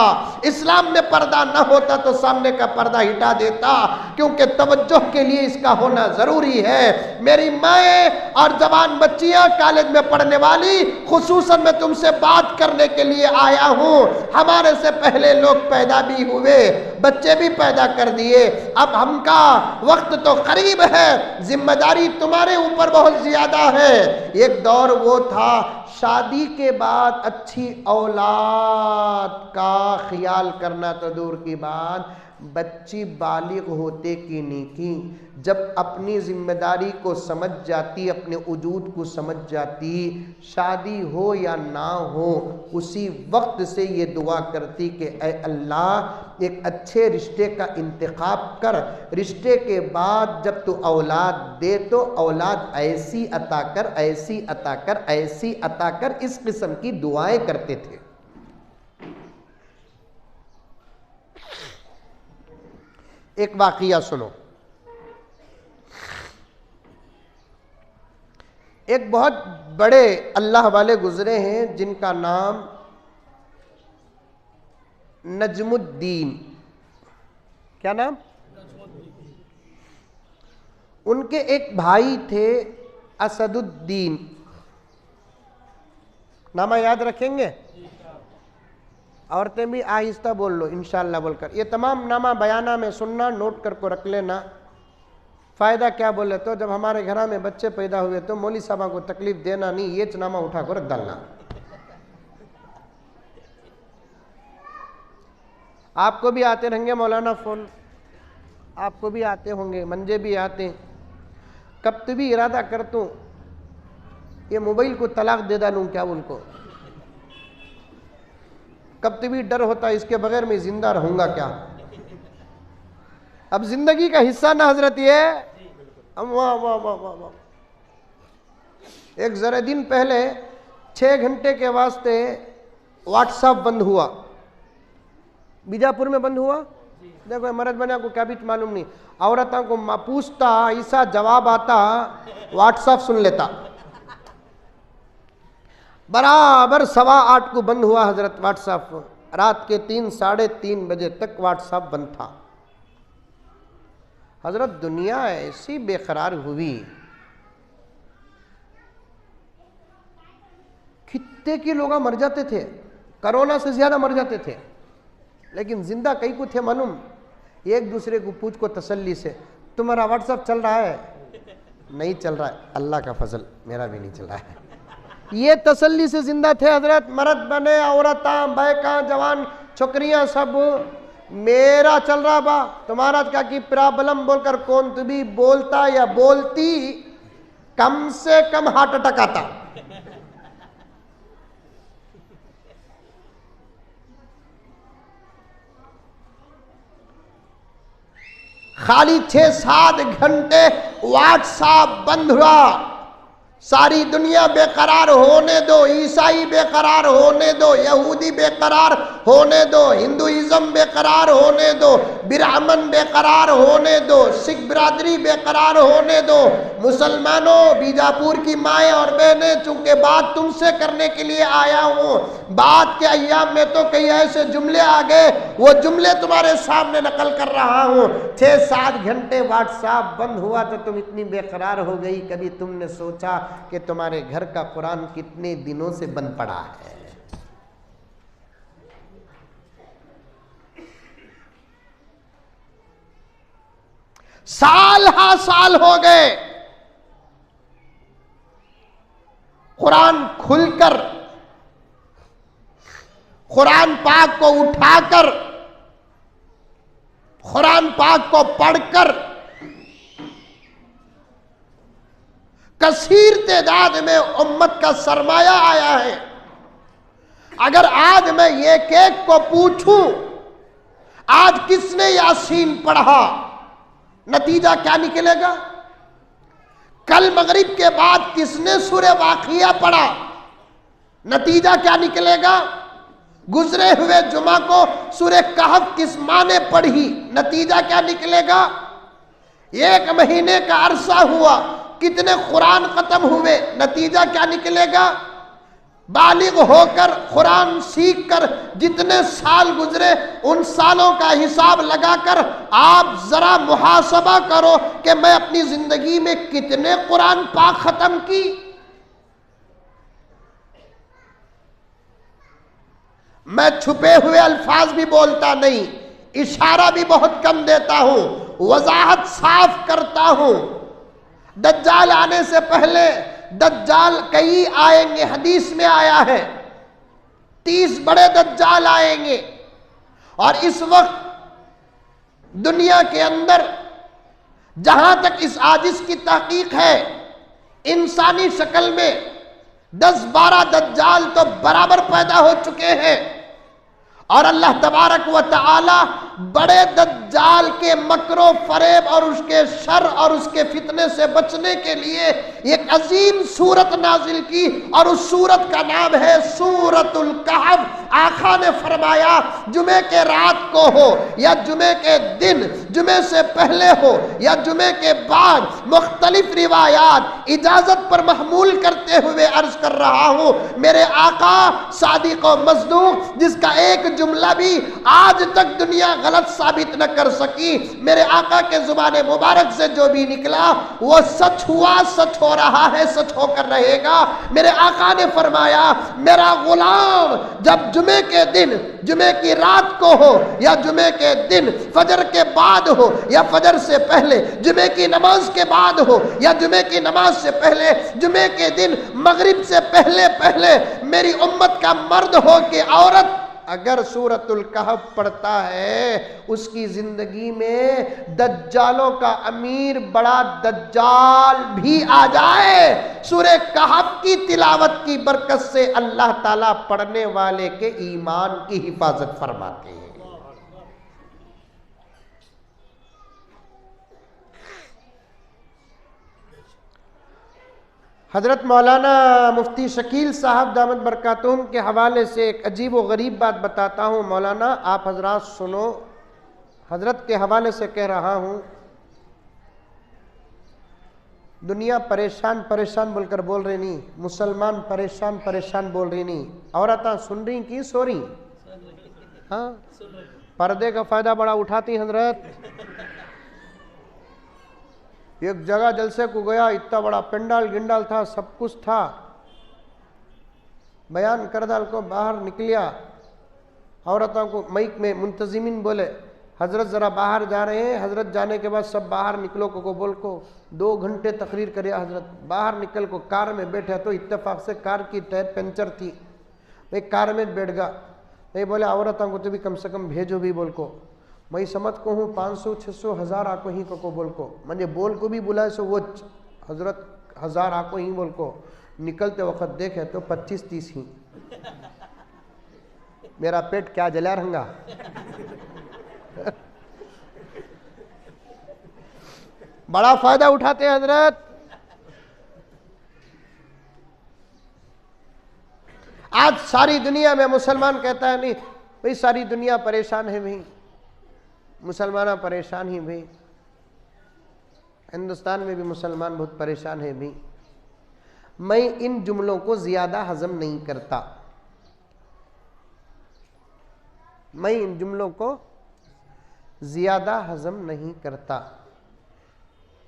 इस्लाम में पर्दा न होता तो सामने का पर्दा हटा देता, क्योंकि तवज्जो के लिए इसका होना जरूरी है। मेरी माएँ और जवान बच्चियां, कॉलेज में पढ़ने वाली, खुसूसन मैं तुमसे बात करने के लिए आया हूँ। हमारे से पहले लोग पैदा भी हुए, बच्चे भी पैदा कर दिए, अब हमका वक्त तो करीब है, जिम्मेदारी तुम्हारे ऊपर बहुत ज्यादा है। एक दौर वो था, शादी के बाद अच्छी औलाद का ख्याल करना तो दूर की बात, बच्ची बालिग होते की नेकी, जब अपनी जिम्मेदारी को समझ जाती, अपने वजूद को समझ जाती, शादी हो या ना हो, उसी वक्त से ये दुआ करती कि ऐ अल्लाह, एक अच्छे रिश्ते का इंतखाब कर, रिश्ते के बाद जब तू औलाद दे तो औलाद ऐसी अता कर, ऐसी अता कर, ऐसी अता कर। इस किस्म की दुआएं करते थे। एक वाक़िया सुनो। एक बहुत बड़े अल्लाह वाले गुजरे हैं जिनका नाम नजमुद्दीन। क्या नाम? उनके एक भाई थे असदुद्दीन। नामा याद रखेंगे? औरतें भी आहिस्ता बोल लो इंशाअल्लाह बोलकर। ये तमाम नामा बयाना में सुनना, नोट कर को रख लेना। फ़ायदा क्या बोले तो, जब हमारे घर में बच्चे पैदा हुए तो मौली साहबा को तकलीफ देना नहीं, ये नामा उठा कर रख डालना। आपको भी आते रहेंगे मौलाना फ़ोन, आपको भी आते होंगे, मंजे भी आते। कब तो भी इरादा कर तूँ ये मोबाइल को तलाक दे डालूँ क्या उनको, कब तो भी डर होता है इसके बगैर मैं जिंदा रहूंगा क्या। अब जिंदगी का हिस्सा ना हजरत ये। वाह वाह वाह वाह वाह। एक जरा दिन पहले 6 घंटे के वास्ते व्हाट्सएप बंद हुआ, बीजापुर में बंद हुआ। देखो मरद बना को क्या भी मालूम नहीं, औरतों को पूछता ऐसा जवाब आता, व्हाट्सएप सुन लेता। बराबर 7:15 को बंद हुआ हजरत व्हाट्सएप। रात के 3 साढ़े 3 बजे तक व्हाट्सएप बंद था। हजरत दुनिया ऐसी बेकरार हुई, कितने के लोग मर जाते थे, कोरोना से ज्यादा मर जाते थे, लेकिन जिंदा कई को थे मालूम। एक दूसरे को पूछ को तसल्ली से, तुम्हारा व्हाट्सएप चल रहा है? नहीं चल रहा है, अल्लाह का फजल मेरा भी नहीं चल रहा है। ये तसल्ली से जिंदा थे हजरत। मर्द बने, औरतां, बैका, जवान, छोकरियां, सब मेरा चल रहा बा, तुम्हारा क्या की प्रॉब्लम बोलकर कौन तो भी बोलता या बोलती, कम से कम हार्ट अटैक आता। खाली 6-7 घंटे व्हाट्सएप बंद हुआ, सारी दुनिया बेकरार होने दो, ईसाई बेकरार होने दो, यहूदी बेकरार होने दो, हिंदुइज्म बेकरार होने दो, ब्राह्मण बेकरार होने दो, सिख बिरादरी बेकरार होने दो, मुसलमानों, बीजापुर की माएँ और बहनें, चूंकि बात तुमसे करने के लिए आया हूँ, बात के अय्याम में तो कई ऐसे जुमले आ गए, वो जुमले तुम्हारे सामने नकल कर रहा हूँ। 6-7 घंटे व्हाट्सएप बंद हुआ तो तुम इतनी बेकरार हो गई, कभी तुमने सोचा कि तुम्हारे घर का कुरान कितने दिनों से बंद पड़ा है? साल हा साल हो गए, कुरान खुलकर, कुरान पाक को उठाकर, कुरान पाक को पढ़कर कसीर तादाद में उम्मत का सरमाया आया है। अगर आज मैं एक एक को पूछूं आज किसने यासीन पढ़ा, नतीजा क्या निकलेगा? कल मगरिब के बाद किसने सूरह वाक़िया पढ़ा, नतीजा क्या निकलेगा? गुजरे हुए जुमा को सूरह कहफ किस माँ ने पढ़ी, नतीजा क्या निकलेगा? 1 महीने का अरसा हुआ, कितने कुरान खत्म हुए, नतीजा क्या निकलेगा? बालिग होकर कुरान सीखकर जितने साल गुजरे, उन सालों का हिसाब लगाकर आप जरा मुहासबा करो कि मैं अपनी जिंदगी में कितने कुरान पाक खत्म की। मैं छुपे हुए अल्फाज भी बोलता नहीं, इशारा भी बहुत कम देता हूं, वजाहत साफ करता हूं। दज्जाल आने से पहले दज्जाल कई आएंगे, हदीस में आया है 30 बड़े दज्जाल आएंगे। और इस वक्त दुनिया के अंदर जहां तक इस आजिज की तहकीक है, इंसानी शक्ल में 10-12 दज्जाल तो बराबर पैदा हो चुके हैं। और अल्लाह तबारक व तआला बड़े दज्जाल के मकरो फरेब और उसके शर और उसके फितने से बचने के लिए एक अजीम सूरत नाजिल की, और उस सूरत का नाम है सूरतुल कहफ। आका ने फरमाया जुमे के रात को हो या जुमे के दिन, जुमे से पहले हो या जुमे के बाद, मुख्तलिफ रिवायात इजाजत पर महमूल करते हुए अर्ज कर रहा हूं, मेरे आका सादिक व मज़दूक, जिसका एक जुमला भी आज तक दुनिया गलत साबित न कर सकी, मेरे आका के जुबान मुबारक से जो भी निकला वो सच हुआ, सच हो रहा है, सच होकर रहेगा। मेरे आका ने फरमाया मेरा गुलाम जब जुमे के दिन, जुमे की रात को हो या जुमे के दिन, फजर के बाद हो या फजर से पहले, जुमे की नमाज के बाद हो या जुमे की नमाज से पहले, जुमे के दिन मगरिब से पहले पहले मेरी उम्मत का मर्द हो कि औरत अगर सूरतुल कहफ पढ़ता है, उसकी जिंदगी में दज्जालों का अमीर बड़ा दज्जाल भी आ जाए, सूरह कहफ की तिलावत की बरकत से अल्लाह ताला पढ़ने वाले के ईमान की हिफाजत फरमाते हैं। हज़रत मौलाना मुफ्ती शकील साहब दामद बरकातुहुम के हवाले से एक अजीब व गरीब बात बताता हूँ। मौलाना आप हजरात सुनो, हजरत के हवाले से कह रहा हूँ, दुनिया परेशान परेशान बोलकर बोल रही नहीं, मुसलमान परेशान परेशान बोल रही नहीं, औरतें सुन रही कि सो रही? हाँ, पर्दे का फ़ायदा बड़ा उठाती हजरत। एक जगह जलसे को गया, इतना बड़ा पंडाल गिंडाल था, सब कुछ था, बयान कर डाल को बाहर निकलिया, औरतों को माइक में मुंतजिमिन बोले हजरत ज़रा बाहर जा रहे हैं, हजरत जाने के बाद सब बाहर निकलो को बोल को 2 घंटे तकरीर करे हजरत। बाहर निकल को कार में बैठे तो इत्तेफाक से कार की टायर पंचर थी, भाई कार में बैठ गया, नहीं बोले औरतों को तो भी कम से कम भेजो भी बोल को, मैं समझ को हूँ 500 600 1000 आको ही को बोल को, मुझे बोल को भी बुलाए सो वो हजरत 1000 आको ही बोल को, निकलते वक्त देखे तो 25-30 ही। मेरा पेट क्या जला रंगा। बड़ा फायदा उठाते हैं हजरत। आज सारी दुनिया में मुसलमान कहता है नहीं भाई, सारी दुनिया परेशान है भाई, मुसलमान परेशान ही भाई, हिंदुस्तान में भी मुसलमान बहुत परेशान है भाई। मैं इन जुमलों को ज्यादा हजम नहीं करता, मैं इन जुमलों को ज्यादा हजम नहीं करता।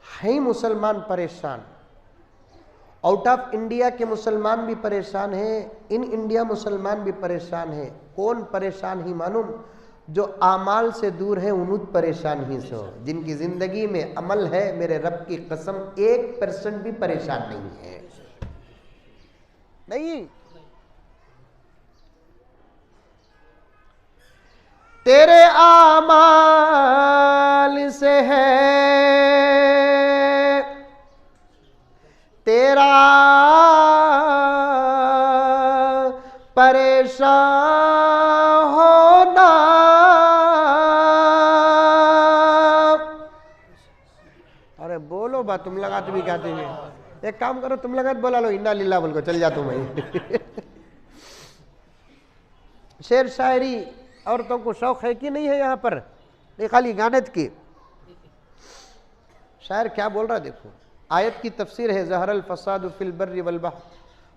है मुसलमान परेशान, आउट ऑफ इंडिया के मुसलमान भी परेशान हैं, इन इंडिया मुसलमान भी परेशान हैं। कौन परेशान ही मालूम? जो आमाल से दूर है उन्हें परेशान ही सो, जिनकी जिंदगी में अमल है, मेरे रब की कसम 1% भी परेशान नहीं है। नहीं, तेरे आमाल से है तेरा परेशान होना। अरे बोलो बा, तुम लगाते भी गाते हुए। एक काम करो, तुम लगात बोला लो इन्ना लिल्लाह बोल को चल जा तुम। शेर शायरी औरतों को शौक है कि नहीं है यहाँ पर? नहीं, खाली गानत की। शायर क्या बोल रहा है देखो। आयत की तफसीर है ज़हरल फसाद फिल बर्रि वल बहर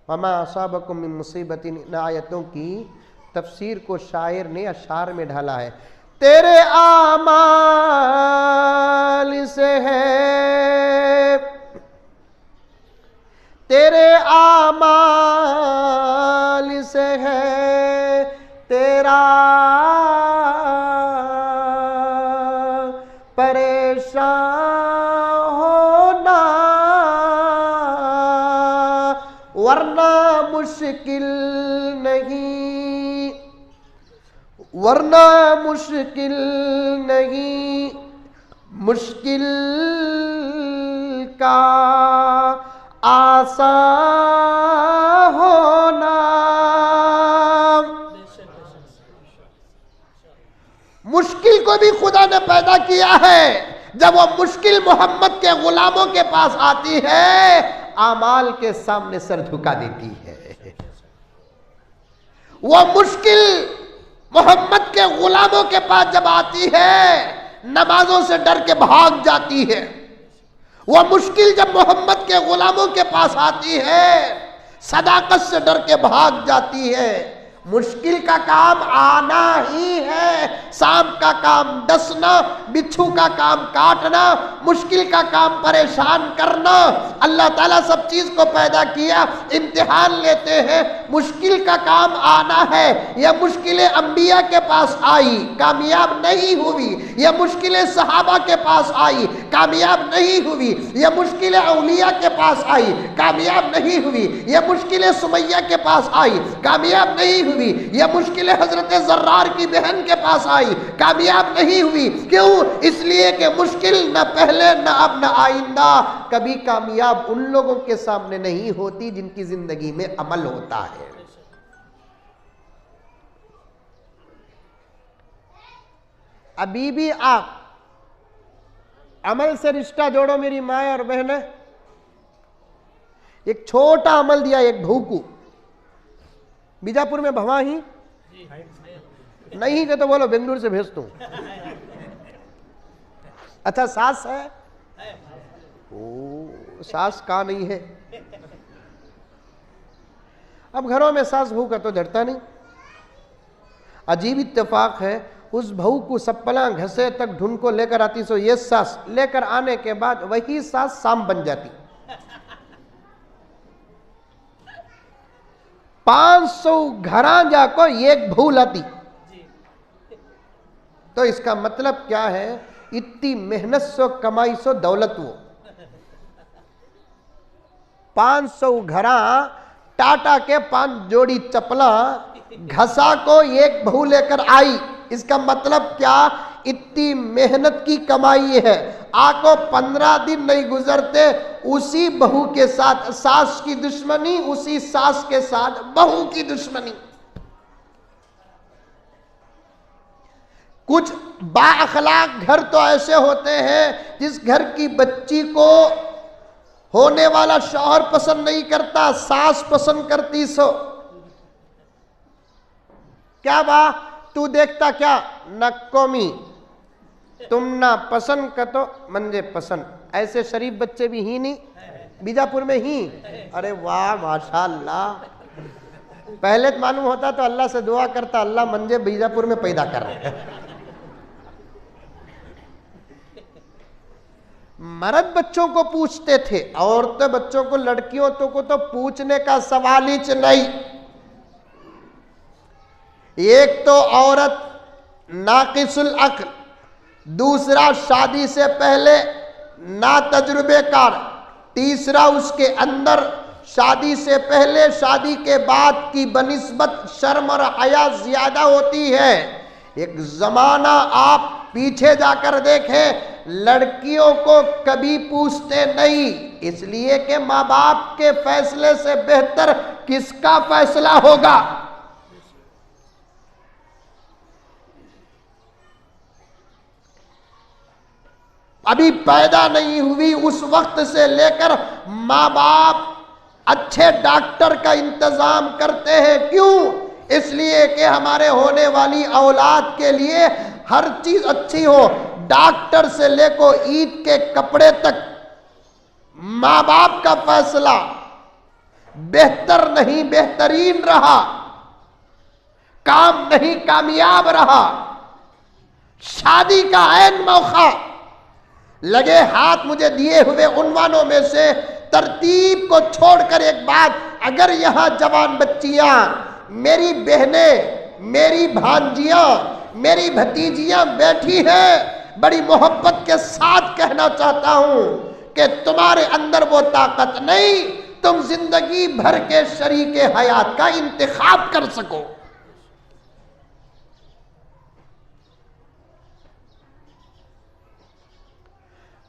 वमा असाबकुम मिन मुसीबतिन। इन आयतों की तफसीर को शायर ने अशार में ढाला है। तेरे आमाल से है, तेरे आमाल से है तेरा परेशान होना, वरना मुश्किल नहीं, वरना मुश्किल नहीं, मुश्किल का आसान होना। मुश्किल को भी खुदा ने पैदा किया है। जब वो मुश्किल मोहम्मद के गुलामों के पास आती है, आमाल के सामने सर झुका देती है। वो मुश्किल मोहम्मद के गुलामों के पास जब आती है, नमाजों से डर के भाग जाती है। वो मुश्किल जब मोहम्मद के गुलामों के पास आती है, सदाकत से डर के भाग जाती है। मुश्किल का काम आना ही है। सांप का काम डसना, बिच्छू का काम काटना, मुश्किल का काम परेशान करना। अल्लाह ताला सब चीज को पैदा किया, इम्तिहान लेते हैं। मुश्किल का काम आना है। यह मुश्किलें अंबिया के पास आई, कामयाब नहीं हुई। यह मुश्किलें सहाबा के पास आई, कामयाब नहीं हुई। यह मुश्किलें औलिया के पास आई, कामयाब नहीं हुई। यह मुश्किलें सुमैया के पास आई, कामयाब नहीं हुई। यह मुश्किलें हजरत जर्रार की बहन के पास आई, कामयाब नहीं हुई। क्यों? इसलिए कि मुश्किल न पहले न अब न आइंदा कभी कामयाब उन लोगों के सामने नहीं होती जिनकी जिंदगी में अमल होता है। अभी भी आप अमल से रिश्ता जोड़ो मेरी माँ और बहन। एक छोटा अमल दिया एक बहू को, बीजापुर में भवा ही नहीं है तो बोलो बेंगलुरु से भेज दूं। अच्छा सास है? ओ सास का नहीं है। अब घरों में सास बहू का तो झड़ता नहीं। अजीब इत्तेफाक है, उस बहू को सप्पला घसे तक ढूंढ को लेकर आती, सो ये सास लेकर आने के बाद वही सास सांप बन जाती। 500 घरा जाको एक बहू लाती। तो इसका मतलब क्या है? इतनी मेहनत सो कमाई सो दौलत वो। 500 घरा टाटा के 5 जोड़ी चपला घसा को एक बहू लेकर आई। इसका मतलब क्या? इतनी मेहनत की कमाई है। आपको 15 दिन नहीं गुजरते उसी बहू के साथ सास की दुश्मनी, उसी सास के साथ बहू की दुश्मनी। कुछ बाअखलाक घर तो ऐसे होते हैं जिस घर की बच्ची को होने वाला शौहर पसंद नहीं करता, सास पसंद करती। सो क्या बा तू देखता क्या नक्कोमी, तुम ना पसंद कर तो मंजे पसंद। ऐसे शरीफ बच्चे भी ही नहीं बीजापुर में ही। अरे वाह माशाअल्लाह। पहले तो मालूम होता तो अल्लाह से दुआ करता, अल्लाह मंजे बीजापुर में पैदा कर रहे। मर्द बच्चों को पूछते थे, औरतें बच्चों को, लड़कियों को तो पूछने का सवाल ही नहीं। एक तो औरत नाकिसुल अक्ल, दूसरा शादी से पहले ना तजुर्बेकार, तीसरा उसके अंदर शादी से पहले शादी के बाद की बनिस्बत शर्म और हया ज्यादा होती है। एक जमाना आप पीछे जाकर देखें, लड़कियों को कभी पूछते नहीं, इसलिए कि माँ बाप के फैसले से बेहतर किसका फैसला होगा। अभी पैदा नहीं हुई उस वक्त से लेकर माँ बाप अच्छे डॉक्टर का इंतजाम करते हैं। क्यों? इसलिए कि हमारे होने वाली औलाद के लिए हर चीज अच्छी हो। डॉक्टर से लेको ईद के कपड़े तक माँ बाप का फैसला बेहतर नहीं बेहतरीन रहा, काम नहीं कामयाब रहा। शादी का ऐन मौका लगे हाथ, मुझे दिए हुए उन्वानों में से तरतीब को छोड़कर एक बात, अगर यहां जवान बच्चियां, मेरी बहनें, मेरी भांजियां, मेरी भतीजियां बैठी हैं, बड़ी मोहब्बत के साथ कहना चाहता हूं कि तुम्हारे अंदर वो ताकत नहीं तुम जिंदगी भर के शरीके हयात का इंतखाब कर सको।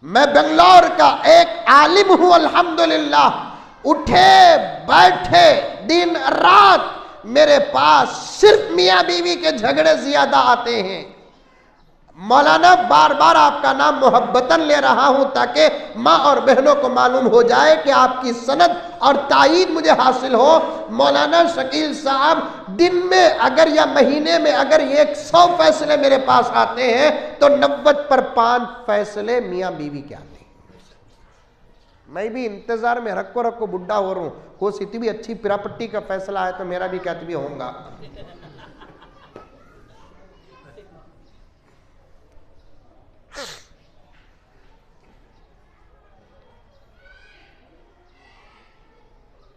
मैं बेंगलोर का एक आलिम हूं अल्हम्दुलिल्लाह। उठे बैठे दिन रात मेरे पास सिर्फ मियां बीवी के झगड़े ज्यादा आते हैं। मौलाना बार बार आपका नाम मोहब्बतन ले रहा हूं ताकि माँ और बहनों को मालूम हो जाए कि आपकी सनद और तायीद मुझे हासिल हो। मौलाना शकील साहब दिन में अगर या महीने में अगर 100 फैसले मेरे पास आते हैं तो 90 पर 5 फैसले मियाँ बीवी के आते हैं। मैं भी इंतजार में रखो रखो बुढ़ा हो रहा हूं, कोई इतनी भी अच्छी पिरापट्टी का फैसला है तो मेरा भी कहते होगा।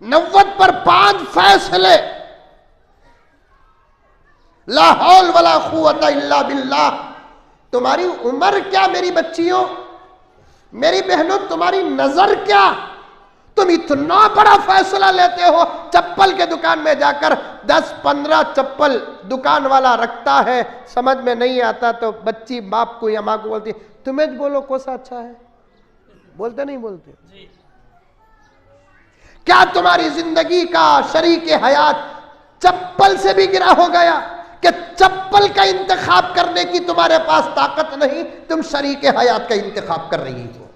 नव्वद पर 5 फैसले, ला हौल वला कुव्वता इल्ला बिल्लाह। तुम्हारी उम्र क्या मेरी बच्चियों, मेरी बहनों, तुम्हारी नजर क्या? तुम इतना बड़ा फैसला लेते हो। चप्पल के दुकान में जाकर 10-15 चप्पल दुकान वाला रखता है, समझ में नहीं आता तो बच्ची बाप को या माँ को बोलती तुम्हें बोलो कौन सा अच्छा है, बोलते नहीं बोलते। क्या तुम्हारी जिंदगी का शरीके हयात चप्पल से भी गिरा हो गया कि चप्पल का इंतखाब करने की तुम्हारे पास ताकत नहीं, तुम शरीके हयात का इंतखाब कर रही हो।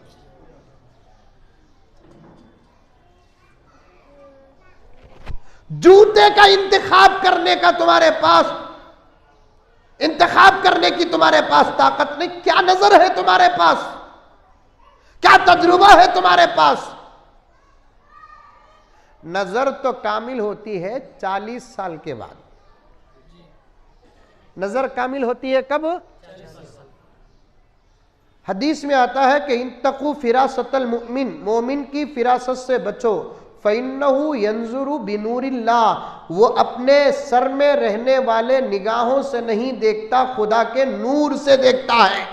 जूते का इंतखाब करने का तुम्हारे पास, इंतखाब करने की तुम्हारे पास ताकत नहीं। क्या नजर है तुम्हारे पास, क्या तजुर्बा है तुम्हारे पास? नजर तो कामिल होती है 40 साल के बाद। नजर कामिल होती है कब? हदीस में आता है कि इंतकू फिरासतल मुमिन, मोमिन की फिरासत से बचो। फइन्नहु यंजुरु बिनूरिल्लाह, वो अपने सर में रहने वाले निगाहों से नहीं देखता, खुदा के नूर से देखता है।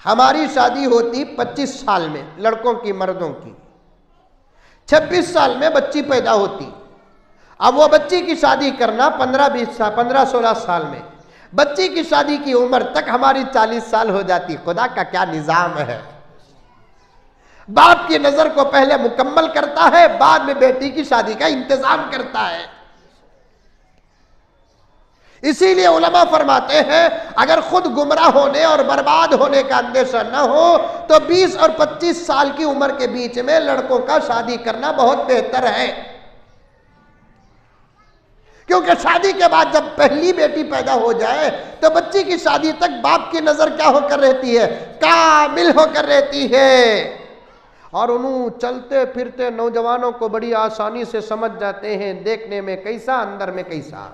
हमारी शादी होती 25 साल में लड़कों की, मर्दों की 26 साल में बच्ची पैदा होती। अब वो बच्ची की शादी करना 15-16 साल में, बच्ची की शादी की उम्र तक हमारी 40 साल हो जाती। खुदा का क्या निजाम है। बाप की नजर को पहले मुकम्मल करता है, बाद में बेटी की शादी का इंतजाम करता है। इसीलिए उलमा फरमाते हैं अगर खुद गुमराह होने और बर्बाद होने का अंदेशा न हो तो 20 और 25 साल की उम्र के बीच में लड़कों का शादी करना बहुत बेहतर है, क्योंकि शादी के बाद जब पहली बेटी पैदा हो जाए तो बच्ची की शादी तक बाप की नजर क्या होकर रहती है, कामिल होकर रहती है। और उन्हों चलते फिरते नौजवानों को बड़ी आसानी से समझ जाते हैं, देखने में कैसा अंदर में कैसा।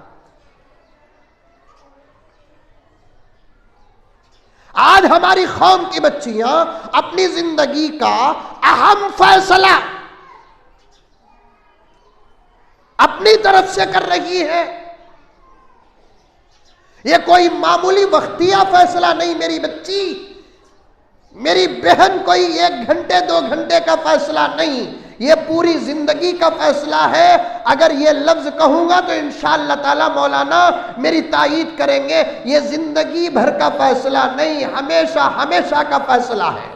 आज हमारी कौम की बच्चियां अपनी जिंदगी का अहम फैसला अपनी तरफ से कर रही है। ये कोई मामूली वक्तिया फैसला नहीं मेरी बच्ची, मेरी बहन, कोई 1 घंटे 2 घंटे का फैसला नहीं, ये पूरी जिंदगी का फैसला है। अगर ये लफ्ज कहूंगा तो इंशाअल्लाह ताला मौलाना मेरी तायीद करेंगे, ये जिंदगी भर का फैसला नहीं, हमेशा हमेशा का फैसला है।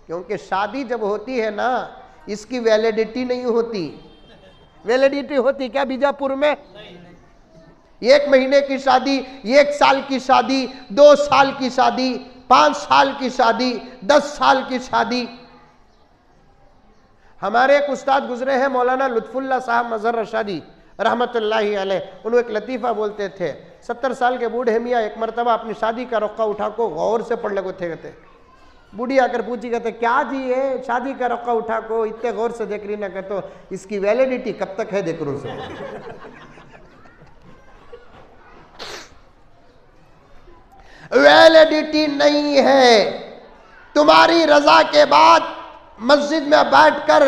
क्योंकि शादी जब होती है ना, इसकी वैलिडिटी नहीं होती। वैलिडिटी होती क्या बीजापुर में? 1 महीने की शादी, 1 साल की शादी, 2 साल की शादी, 5 साल की शादी, 10 साल की शादी। हमारे एक उस्ताद गुजरे हैं मौलाना लुत्फुल्लाह साहब मजहर रशादी रहमतुल्लाहि अलैह, उन्होंने एक लतीफ़ा बोलते थे, 70 साल के बूढ़े मियाँ एक मरतबा अपनी शादी का रुक्का उठा को गौर से पढ़ लगो थे। कहते बूढ़ी आकर पूछी, कहते क्या जी है शादी का रुक्का उठा को इतने गौर से देख रही ना, कहते इसकी वैलिडिटी कब तक है देख रू से। वैलिडिटी नहीं है। तुम्हारी रजा के बाद मस्जिद में बैठकर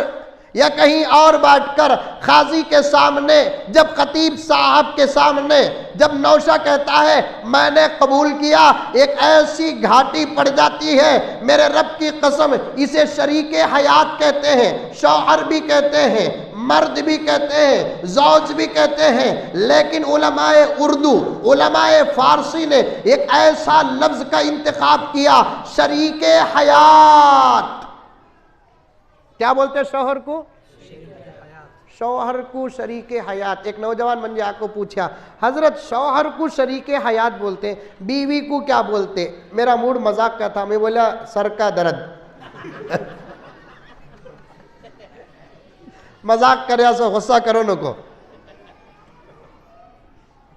या कहीं और बैठकर काजी के सामने, जब खतीब साहब के सामने जब नौशा कहता है मैंने कबूल किया, एक ऐसी घाटी पड़ जाती है, मेरे रब की कसम, इसे शरीके हयात कहते हैं, शौहर भी कहते हैं, मर्द भी कहते हैं, जौज भी कहते हैं। लेकिन उलमाए उर्दू, उलमाए फारसी ने एक ऐसा लफ्ज का इंतखाब किया, शरीके हयात। क्या बोलते हैं शौहर को? शौहर को शरीके हयात। एक नौजवान बंदे आको पूछा, हजरत शौहर को शरीके हयात बोलते हैं, बीवी को क्या बोलते? मेरा मूड मजाक का था, मैं बोला सर का दर्द। मजाक कर सो गुस्सा करो न को।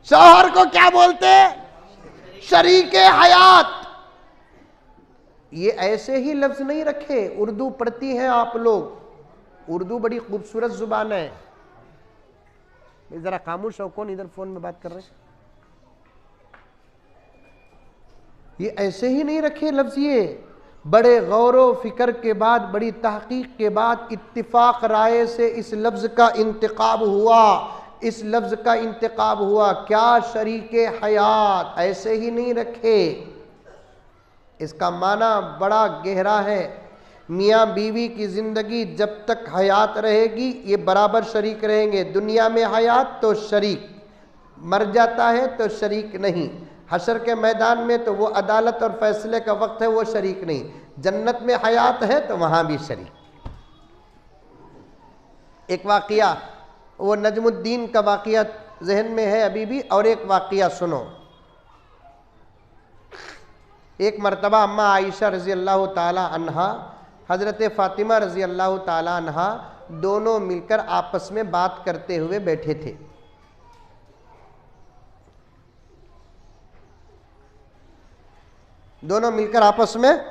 शौहर को क्या बोलते? शरीके हयात। ये ऐसे ही लफ्ज नहीं रखे, उर्दू पढ़ती हैं आप लोग, उर्दू बड़ी खूबसूरत जुबान है। जरा खामोश हो, कौन इधर फोन में बात कर रहे हैं? ये ऐसे ही नहीं रखे लफ्ज, ये बड़े गौर फिक्र के बाद, बड़ी तहकीक के बाद इत्तिफाक राय से इस लफ्ज का इंतखाब हुआ, इस लफ्ज का इंतखाब हुआ। क्या शरीके हयात, ऐसे ही नहीं रखे। इसका माना बड़ा गहरा है। मियाँ बीवी की ज़िंदगी जब तक हयात रहेगी ये बराबर शरीक रहेंगे। दुनिया में हयात तो शरीक, मर जाता है तो शरीक नहीं। हशर के मैदान में तो वो अदालत और फैसले का वक्त है, वो शरीक नहीं। जन्नत में हयात है तो वहाँ भी शरीक। एक वाक़िया, वो नजमुद्दीन का वाक़िया जहन में है अभी भी, और एक वाक़िया सुनो। एक मरतबा अम्मा आयशा रज़ी अल्लाह ताला अन्हा, हज़रत फ़ातिमा रज़ी अल्लाह ताला अन्हा दोनों मिलकर आपस में बात करते हुए बैठे थे। दोनों मिलकर आपस में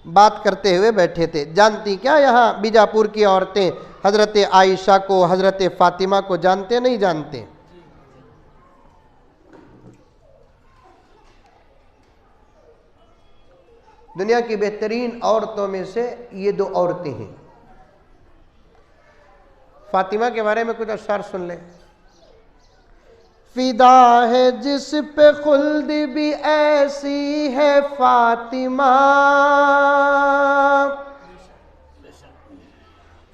बात करते हुए बैठे थे। जानती क्या यहाँ बीजापुर की औरतें हज़रत आयशा को, हज़रत फ़ातिमा को जानते नहीं जानते? दुनिया की बेहतरीन औरतों में से ये 2 औरतें हैं। फातिमा के बारे में कुछ अशार सुन ले। फिदा है जिस पे खुल्द भी ऐसी है फातिमा,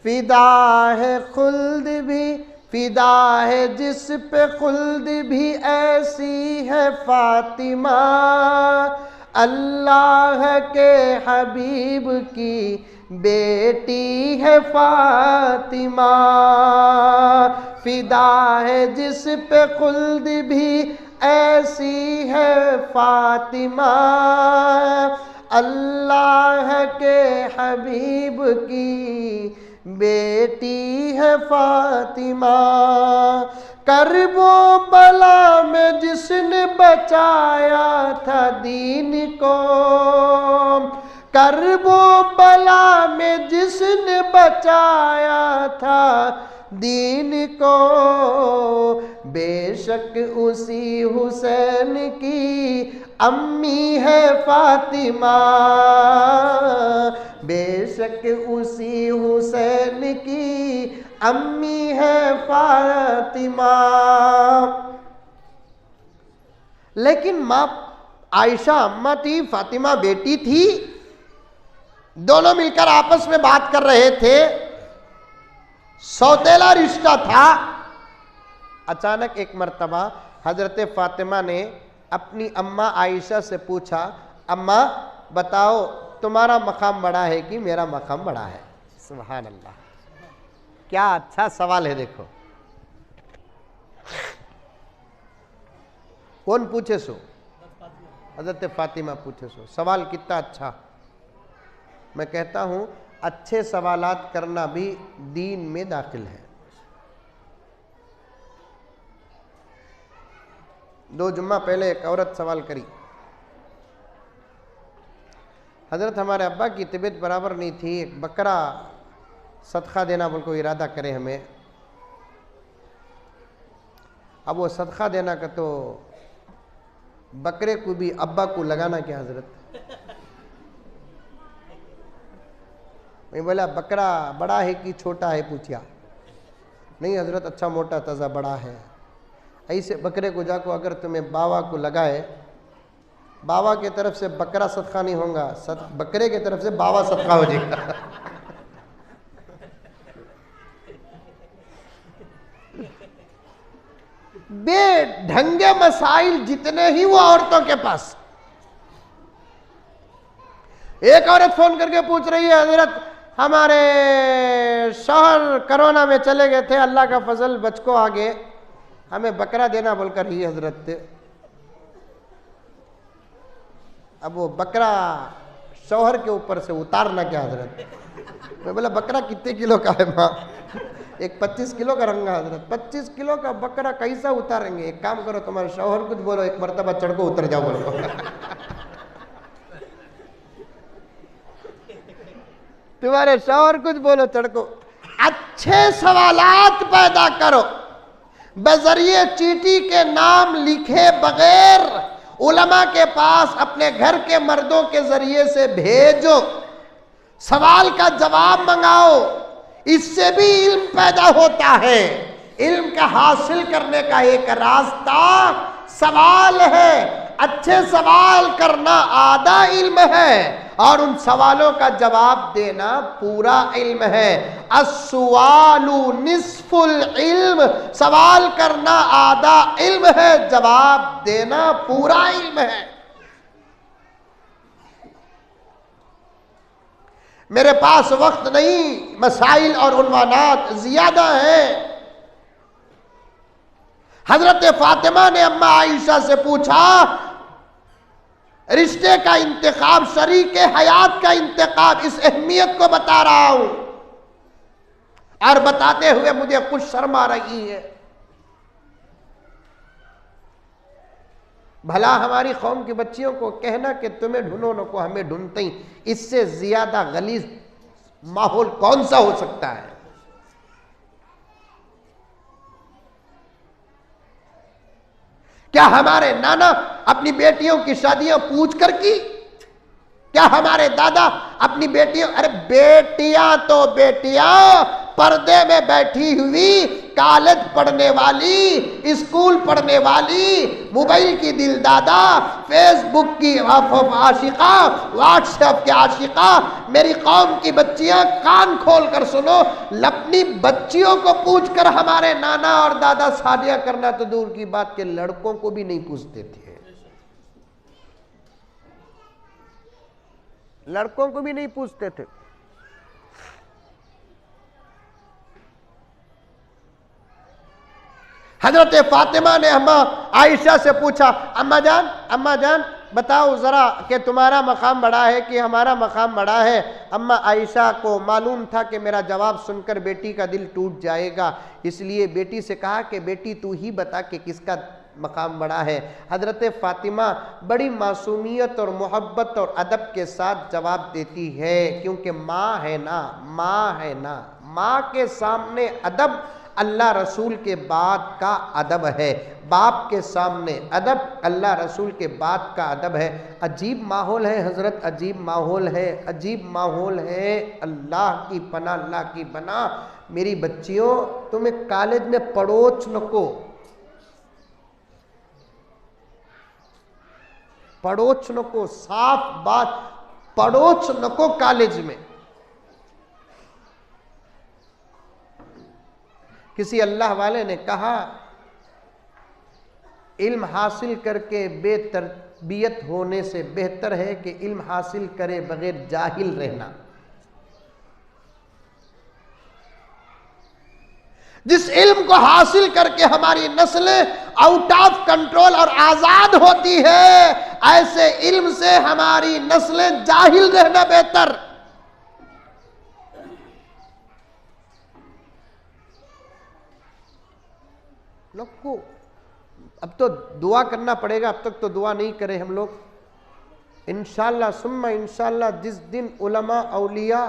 फिदा है खुल्द भी, फिदा है जिस पे खुल्द भी ऐसी है फातिमा। अल्लाह के हबीब की बेटी है फातिमा, फिदा है जिस पे खुल्द भी ऐसी है फातिमा। अल्लाह के हबीब की बेटी है फातिमा। करबो बला में जिसने बचाया था दीन को, करबो बला में जिसने बचाया था दीन को, बेशक उसी हुसैन की अम्मी है फातिमा, बेशक उसी हुसैन की अम्मी है फातिमा। लेकिन माँ आयशा अम्मा थी, फातिमा बेटी थी, दोनों मिलकर आपस में बात कर रहे थे, सौतेला रिश्ता था। अचानक एक मर्तबा हजरत फातिमा ने अपनी अम्मा आयशा से पूछा, अम्मा बताओ तुम्हारा मकाम बड़ा है कि मेरा मकाम बड़ा है? सुभान अल्लाह, क्या अच्छा सवाल है। देखो कौन पूछे सो? हजरत फातिमा पूछे सो। सवाल कितना अच्छा। मैं कहता हूं अच्छे सवालात करना भी दीन में दाखिल है। 2 जुम्मा पहले एक औरत सवाल करी, हजरत हमारे अब्बा की तबीयत बराबर नहीं थी, एक बकरा सदका देना बोल को इरादा करे हमें। अब वो सदका देना का तो बकरे को भी अब्बा को लगाना क्या हजरत? मैं बोला बकरा बड़ा है कि छोटा है पूछा? नहीं हजरत अच्छा मोटा ताज़ा बड़ा है। ऐसे बकरे को जाको अगर तुम्हें बावा को लगाए, बावा के तरफ से बकरा सदका नहीं होगा, बकरे के तरफ से बावा सदका हो जाएगा। बेढंगे मसाइल जितने ही वो औरतों के पास। एक औरत फोन करके पूछ रही है, हजरत हमारे शौहर कोरोना में चले गए थे, अल्लाह का फजल बचको आ गए, हमें बकरा देना बोलकर ही हजरत। अब वो बकरा शौहर के ऊपर से उतारना क्या हजरत? मैं बोला बकरा कितने किलो का है माँ? एक 25 किलो का रंगा हजरत। 25 किलो का बकरा कैसा उतारेंगे? एक काम करो, तुम्हारे शौहर कुछ बोलो, एक मर्तबा चढ़ को उतर जाओ बोलो। तुम्हारे शौहर कुछ बोलो, चढ़ को। अच्छे सवालात पैदा करो, बजरिए चीटी के नाम लिखे बगैर उलमा के पास अपने घर के मर्दों के जरिए से भेजो, सवाल का जवाब मंगाओ, इससे भी इल्म पैदा होता है। इल्म का हासिल करने का एक रास्ता सवाल है। अच्छे सवाल करना आधा इल्म है और उन सवालों का जवाब देना पूरा इल्म है। अस्सवालु निस्फुल इल्म, सवाल करना आधा इल्म है, जवाब देना पूरा इल्म है। मेरे पास वक्त नहीं, मसाइल और उन्वानात ज्यादा हैं। हजरत फातिमा ने अम्मा आयशा से पूछा, रिश्ते का इंतखाब, शरीक हयात का इंतखाब, इस अहमियत को बता रहा हूं और बताते हुए मुझे कुछ शर्म आ रही है। भला हमारी कौम की बच्चियों को कहना कि तुम्हें ढूंढो न को हमें ढूंढते ही, इससे ज्यादा गलीज माहौल कौन सा हो सकता है? क्या हमारे नाना अपनी बेटियों की शादियां पूछ कर की? क्या हमारे दादा अपनी बेटियों, अरे बेटियां तो बेटियां, पर्दे में बैठी हुई, कॉलेज पढ़ने वाली, स्कूल पढ़ने वाली, मोबाइल की दिलदादा, फेसबुक की आशिका, व्हाट्सएप की आशिका, मेरी कौम की बच्चियां कान खोल कर सुनो, अपनी बच्चियों को पूछकर हमारे नाना और दादा शादियां करना तो दूर की बात के लड़कों को भी नहीं पूछते थे। लड़कों को भी नहीं पूछते थे। हजरत फातिमा ने अम्मा आयशा से पूछा, अम्मा जान बताओ जरा कि तुम्हारा मकाम बड़ा है कि हमारा मकाम बड़ा है। अम्मा आयशा को मालूम था कि मेरा जवाब सुनकर बेटी का दिल टूट जाएगा, इसलिए बेटी से कहा कि बेटी तू ही बता कि किसका मकाम बड़ा है। हजरत फातिमा बड़ी मासूमियत और मोहब्बत और अदब के साथ जवाब देती है, क्योंकि माँ है ना, माँ के सामने अदब अल्लाह रसूल के बाद का अदब है, बाप के सामने अदब अल्लाह रसूल के बाद का अदब है। अजीब माहौल है हजरत, अजीब माहौल है, अजीब माहौल है। अल्लाह की पनाह, अल्लाह की पनाह। मेरी बच्चियों, तुम्हें कॉलेज में पड़ोच नको, पड़ोच नको, साफ बात, पड़ोच नको कॉलेज में। किसी अल्लाह वाले ने कहा, इल्म हासिल करके बेतरबियत होने से बेहतर है कि इल्म हासिल करे बगैर जाहिल रहना। जिस इल्म को हासिल करके हमारी नस्लें आउट ऑफ कंट्रोल और आजाद होती है, ऐसे इल्म से हमारी नस्लें जाहिल रहना बेहतर। लोग को अब तो दुआ करना पड़ेगा, अब तक तो दुआ नहीं करे हम लोग। इंशाअल्लाह सुम्मा इंशाअल्लाह जिस दिन उलमा औलिया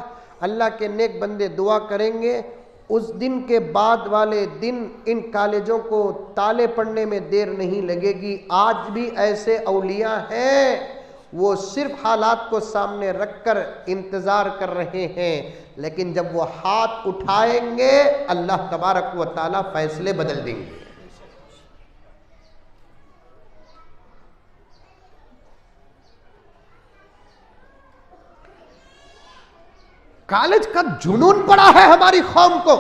अल्लाह के नेक बंदे दुआ करेंगे, उस दिन के बाद वाले दिन इन कॉलेजों को ताले पड़ने में देर नहीं लगेगी। आज भी ऐसे औलिया हैं, वो सिर्फ हालात को सामने रखकर इंतज़ार कर रहे हैं, लेकिन जब वो हाथ उठाएंगे अल्लाह तबारक व तआला फैसले बदल देंगे। कॉलेज का जुनून पड़ा है हमारी कौम को,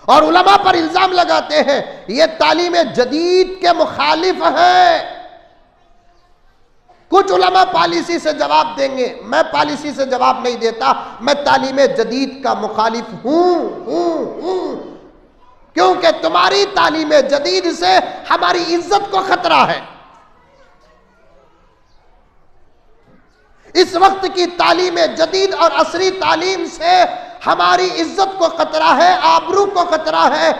और उलमा पर इल्जाम लगाते हैं ये तालीम जदीद के मुखालिफ है। कुछ उलमा पॉलिसी से जवाब देंगे, मैं पॉलिसी से जवाब नहीं देता, मैं तालीम जदीद का मुखालिफ हूं, क्योंकि तुम्हारी तालीम जदीद से हमारी इज्जत को खतरा है। इस वक्त की तालीम जदीद और असरी तालीम से हमारी इज्जत को खतरा है, आबरू को खतरा है।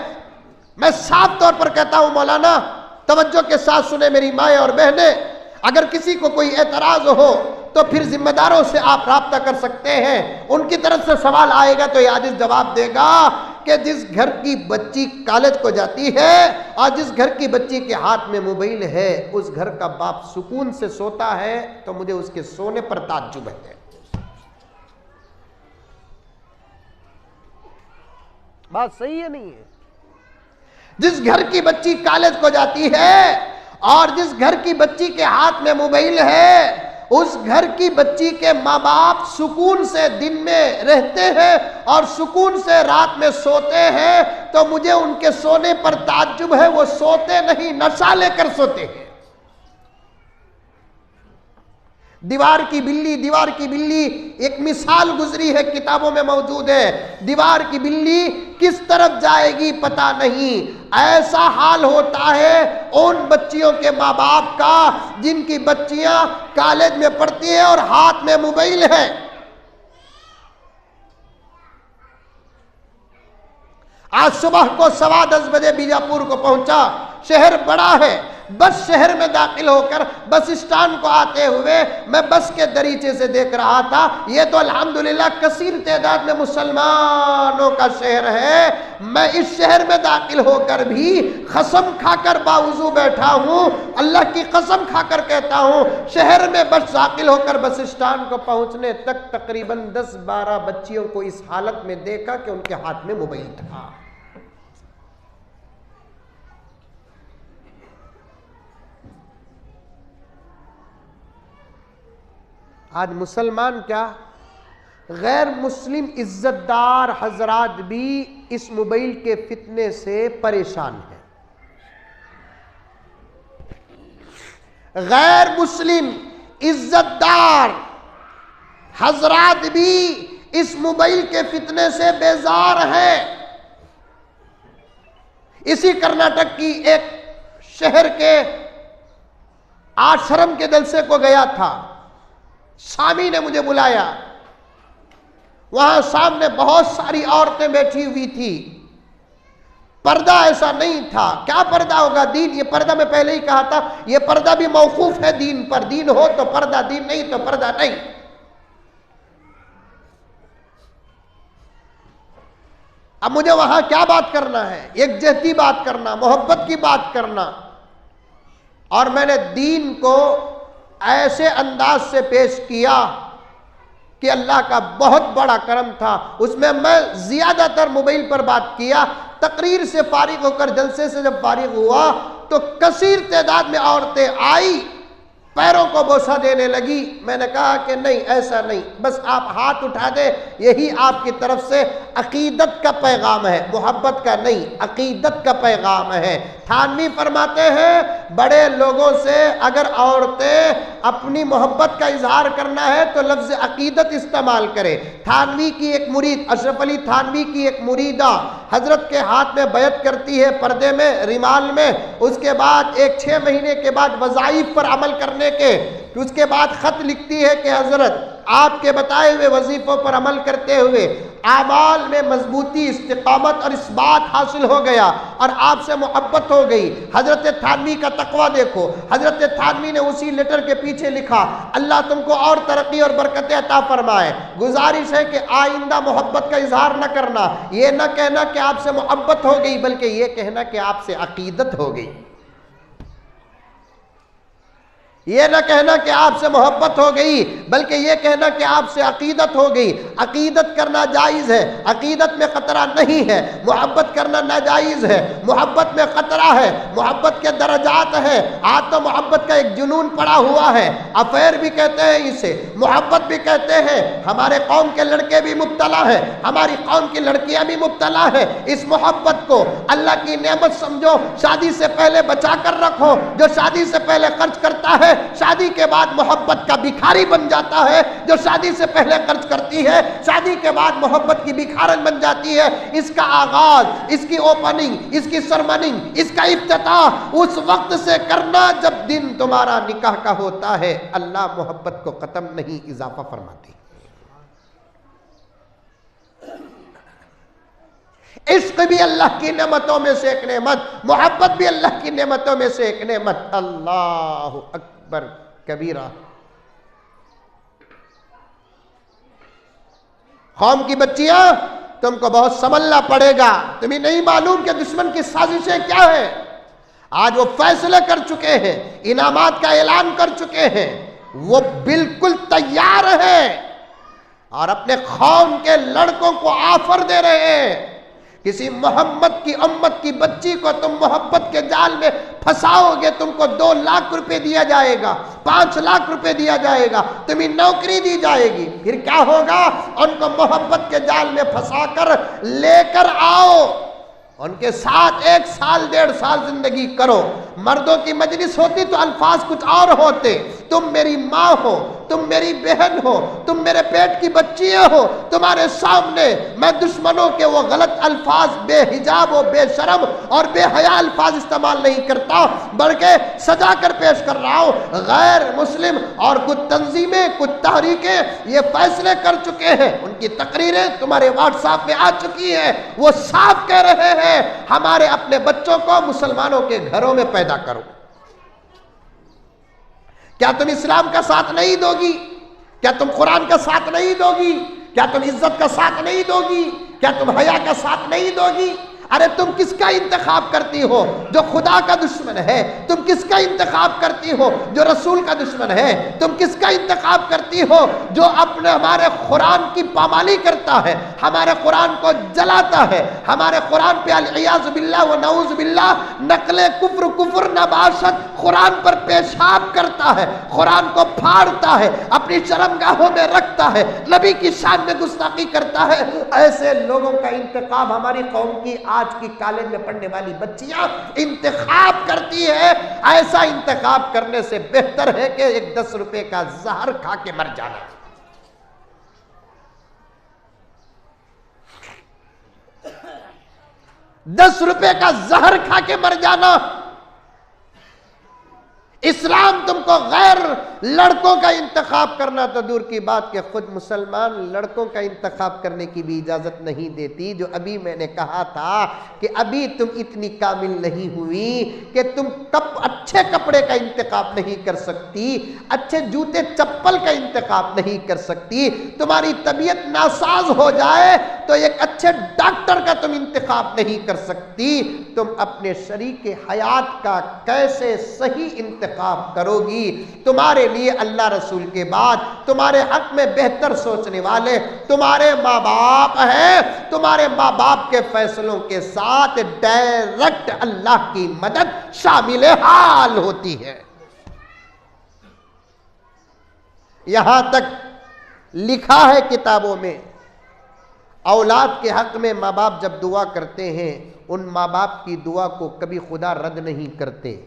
मैं साफ तौर पर कहता हूं मौलाना, तवज्जो के साथ सुने मेरी माएँ और बहनें, अगर किसी को कोई एतराज हो तो फिर जिम्मेदारों से आप राब्ता कर सकते हैं। उनकी तरफ से सवाल आएगा तो याजिज जवाब देगा कि जिस घर की बच्ची कॉलेज को जाती है और जिस घर की बच्ची के हाथ में मोबाइल है, उस घर का बाप सुकून से सोता है तो मुझे उसके सोने पर ताज्जुब है। बात सही है नहीं है? जिस घर की बच्ची कॉलेज को जाती है और जिस घर की बच्ची के हाथ में मोबाइल है, उस घर की बच्ची के माँ बाप सुकून से दिन में रहते हैं और सुकून से रात में सोते हैं, तो मुझे उनके सोने पर ताज्जुब है। वो सोते नहीं, नशा लेकर सोते हैं। दीवार की बिल्ली एक मिसाल गुजरी है, किताबों में मौजूद है। दीवार की बिल्ली किस तरफ जाएगी पता नहीं। ऐसा हाल होता है उन बच्चियों के माँ बाप का जिनकी बच्चियां कॉलेज में पढ़ती हैं और हाथ में मोबाइल है। आज सुबह को 10:15 बजे बीजापुर को पहुंचा। शहर बड़ा है, बस शहर में दाखिल होकर बस स्टैंड को आते हुए मैं बस के दरीचे से देख रहा था। ये तो अल्हम्दुलिल्लाह कसीर तादाद में मुसलमानों का शहर है। मैं इस शहर में दाखिल होकर भी कसम खाकर बावजू बैठा हूँ, अल्लाह की कसम खाकर कहता हूँ, शहर में बस दाखिल होकर बस स्टैंड को पहुँचने तक तकरीबन 10-12 बच्चियों को इस हालत में देखा कि उनके हाथ में मोबाइल था। आज मुसलमान क्या, गैर मुस्लिम इज्जतदार हजरात भी इस मोबाइल के फितने से परेशान हैं। गैर मुस्लिम इज्जतदार हजरात भी इस मोबाइल के फितने से बेजार हैं। इसी कर्नाटक की एक शहर के आश्रम के जलसे को गया था। स्वामी ने मुझे बुलाया। वहां सामने बहुत सारी औरतें बैठी हुई थी। पर्दा ऐसा नहीं था। क्या पर्दा होगा? दीन। ये पर्दा मैं पहले ही कहा था, ये पर्दा भी मौकूफ है दीन पर। दीन हो तो पर्दा, दीन नहीं तो पर्दा नहीं। अब मुझे वहां क्या बात करना है? एक जहती बात करना, मोहब्बत की बात करना। और मैंने दीन को ऐसे अंदाज से पेश किया कि अल्लाह का बहुत बड़ा करम था। उसमें मैं ज्यादातर मोबाइल पर बात किया। तकरीर से फारिग होकर, जलसे से जब फारिग हुआ तो कसीर तादाद में औरतें आई, पैरों को बोसा देने लगी। मैंने कहा कि नहीं, ऐसा नहीं, बस आप हाथ उठा दे, यही आपकी तरफ से अकीदत का पैगाम है, मोहब्बत का नहीं, अकीदत का पैगाम है। थानवी फरमाते हैं, बड़े लोगों से अगर औरतें अपनी मोहब्बत का इजहार करना है तो लफ्ज अकीदत इस्तेमाल करे। थानवी की एक मुरीद, अशरफ अली थानवी की एक मुरीदा हजरत के हाथ में बैत करती है, पर्दे में, रिमाल में। उसके बाद एक 6 महीने के बाद वज़ाइफ पर अमल करने के, उसके बाद खत लिखती है कि हजरत आपके बताए हुए वजीफों पर अमल करते हुए आमाल में मजबूती, इस्तिकामत और इस्बात हासिल हो गया और आपसे मोहब्बत हो गई। हजरत थानवी का तकवा देखो। हजरत थानवी ने उसी लेटर के पीछे लिखा, अल्लाह तुमको और तरक्की और बरकतें अता फरमाए। गुजारिश है कि आइंदा मोहब्बत का इजहार न करना, ये न कहना कि आपसे मोहब्बत हो गई, बल्कि ये कहना कि आपसे अकीदत हो गई। ये ना कहना कि आपसे मोहब्बत हो गई, बल्कि ये कहना कि आपसे अकीदत हो गई। अकीदत करना जायज़ है, अकीदत में ख़तरा नहीं है। मोहब्बत करना नाजायज़ है, मोहब्बत में ख़तरा है। मोहब्बत के दर्जात है। आज तो मोहब्बत का एक जुनून पड़ा हुआ है, अफेयर भी कहते हैं इसे, मोहब्बत भी कहते हैं। हमारे कौम के लड़के भी मुब्तला है, हमारी कौम की लड़कियां भी मुब्तला है। इस मोहब्बत को अल्लाह की नेमत समझो, शादी से पहले बचा कर रखो। जो शादी से पहले खर्च करता है, शादी के बाद मोहब्बत का भिखारी बन जाता है। जो शादी से पहले खर्च करती है, शादी के बाद मोहब्बत की भिखारन बन जाती है। इसका आगाज, इसकी ओपनिंग, इसकी सरमनिंग, इसका इफ्तिताह उस वक्त से करना जब दिन तुम्हारा निकाह का होता है। अल्लाह मोहब्बत को खत्म नहीं, इजाफा फरमाती। इश्क भी अल्लाह की नेमतों में से एक नेमत, मोहब्बत भी अल्लाह की नेमतों में से एक नेमत। अल्लाह अकबर कबीरा। कौम की बच्चियां, तुमको बहुत संभलना पड़ेगा। तुम्हें नहीं मालूम कि दुश्मन की साजिशें क्या है। आज वो फैसले कर चुके हैं, इनामात का ऐलान कर चुके हैं, वो बिल्कुल तैयार हैं और अपने कौम के लड़कों को ऑफर दे रहे हैं। किसी मोहम्मद की उम्मत की बच्ची को तुम मोहब्बत के जाल में फंसाओगे, तुमको 2 लाख रुपए दिया जाएगा, 5 लाख रुपए दिया जाएगा, तुम्हें नौकरी दी जाएगी। फिर क्या होगा? उनको मोहब्बत के जाल में फंसाकर लेकर आओ, उनके साथ 1 साल 1.5 साल जिंदगी करो। मर्दों की मजलिस होती तो अल्फाज कुछ और होते। तुम मेरी माँ हो, तुम मेरी बहन हो, तुम मेरे पेट की बच्चियां हो। तुम्हारे सामने मैं दुश्मनों के वो गलत अल्फाज, बेहिजाब और बेशरम और बेहया अल्फाज इस्तेमाल नहीं करता, बल्कि सजा कर पेश कर रहा हूँ। गैर मुस्लिम और कुछ तंजीमें, कुछ तहरीकें ये फैसले कर चुके हैं, उनकी तकरीरें तुम्हारे व्हाट्सएप में आ चुकी हैं। वो साफ कह रहे हैं, हमारे अपने बच्चों को मुसलमानों के घरों में पैदा करो। क्या तुम इस्लाम का साथ नहीं दोगी? क्या तुम कुरान का साथ नहीं दोगी? क्या तुम इज्जत का साथ नहीं दोगी? क्या तुम हया का साथ नहीं दोगी? अरे तुम किसका इंतखाब करती हो? जो खुदा का दुश्मन है। तुम किसका इंतखाब करती हो? जो रसूल का दुश्मन है। तुम किसका इंतखाब करती हो? जो अपने हमारे कुरान की पामाली करता है, हमारे कुरान को जलाता है, हमारे कुरान पे अल-इयाज़ बिल्लाह व नऊज़ बिल्लाह नकले कुफ्र, कुफ्र नबाशत कुरान पर पेशाब करता है, कुरान को फाड़ता है, अपनी शर्मगाहों में रखता है, नबी की शान में गुस्ताखी करता है। ऐसे लोगों का इंतखाब हमारी कौम की आज की कॉलेज में पढ़ने वाली बच्चियां इंतखाब करती है। ऐसा इंतखाब करने से बेहतर है कि एक 10 रुपए का जहर खा के मर जाना। 10 रुपए का जहर खा के मर जाना। इस्लाम तुमको गैर लड़कों का इंतखाब करना तो दूर की बात के खुद मुसलमान लड़कों का इंतखाब करने की भी इजाजत नहीं देती। जो अभी मैंने कहा था कि अभी तुम इतनी कामिल नहीं हुई कि तुम अच्छे कपड़े का इंतखाब नहीं कर सकती, अच्छे जूते चप्पल का इंतखाब नहीं कर सकती। तुम्हारी तबीयत नासाज हो जाए तो एक अच्छे डॉक्टर का तुम इंतखाब नहीं कर सकती। तुम अपने शरीके हयात का कैसे सही इंतखाब करोगी? तुम्हारे लिए अल्लाह रसूल के बाद तुम्हारे हक में बेहतर सोचने वाले तुम्हारे माँ बाप हैं। तुम्हारे माँ बाप के फैसलों के साथ डायरेक्ट अल्लाह की मदद शामिल हाल होती है। यहां तक लिखा है किताबों में, औलाद के हक में माँ बाप जब दुआ करते हैं उन माँ बाप की दुआ को कभी खुदा रद्द नहीं करते।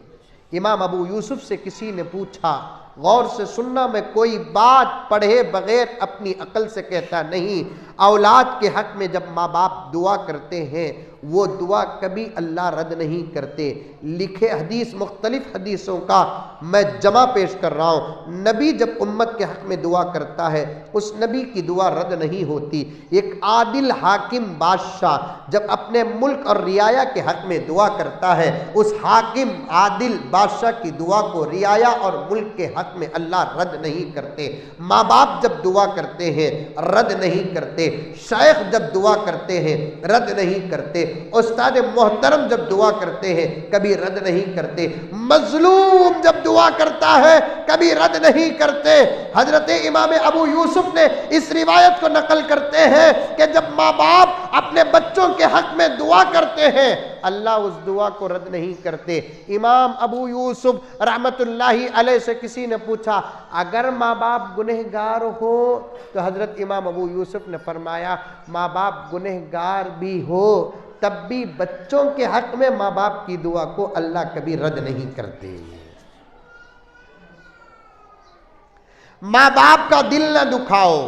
इमाम अबू यूसुफ से किसी ने पूछा, गौर से सुनना, मैं कोई बात पढ़े बगैर अपनी अकल से कहता नहीं, औलाद के हक में जब माँ बाप दुआ करते हैं वो दुआ कभी अल्लाह रद्द नहीं करते। लिखे हदीस, मुख्तलिफ हदीसों का मैं जमा पेश कर रहा हूँ। नबी जब उम्मत के हक में दुआ करता है उस नबी की दुआ रद्द नहीं होती। एक आदिल हाकिम बादशाह जब अपने मुल्क और रियाया के हक में दुआ करता है उस हाकिम आदिल बादशाह की दुआ को रियाया और मुल्क के हक में अल्लाह रद्द नहीं करते। माँ बाप जब दुआ करते हैं रद्द नहीं करते। शेख जब दुआ करते हैं रद्द नहीं करते। उस्ताद मोहतरम जब दुआ करते हैं कभी रद्द नहीं करते। मजलूम जब दुआ करता है कभी रद्द नहीं करते। हजरत इमाम अबू यूसुफ ने इस रिवायत को नकल करते हैं कि जब माँ बाप अपने बच्चों के हक में दुआ करते हैं अल्लाह उस दुआ को रद्द नहीं करते। इमाम अबू यूसुफ रहमतुल्लाहि अलैह से किसी ने पूछा, अगर माँ बाप गुनहगार हो तो हजरत इमाम अबू यूसुफ ने फरमाया, माँ बाप गुनहगार भी हो तब भी बच्चों के हक में माँ बाप की दुआ को अल्लाह कभी रद्द नहीं करते। माँ बाप का दिल न दुखाओ,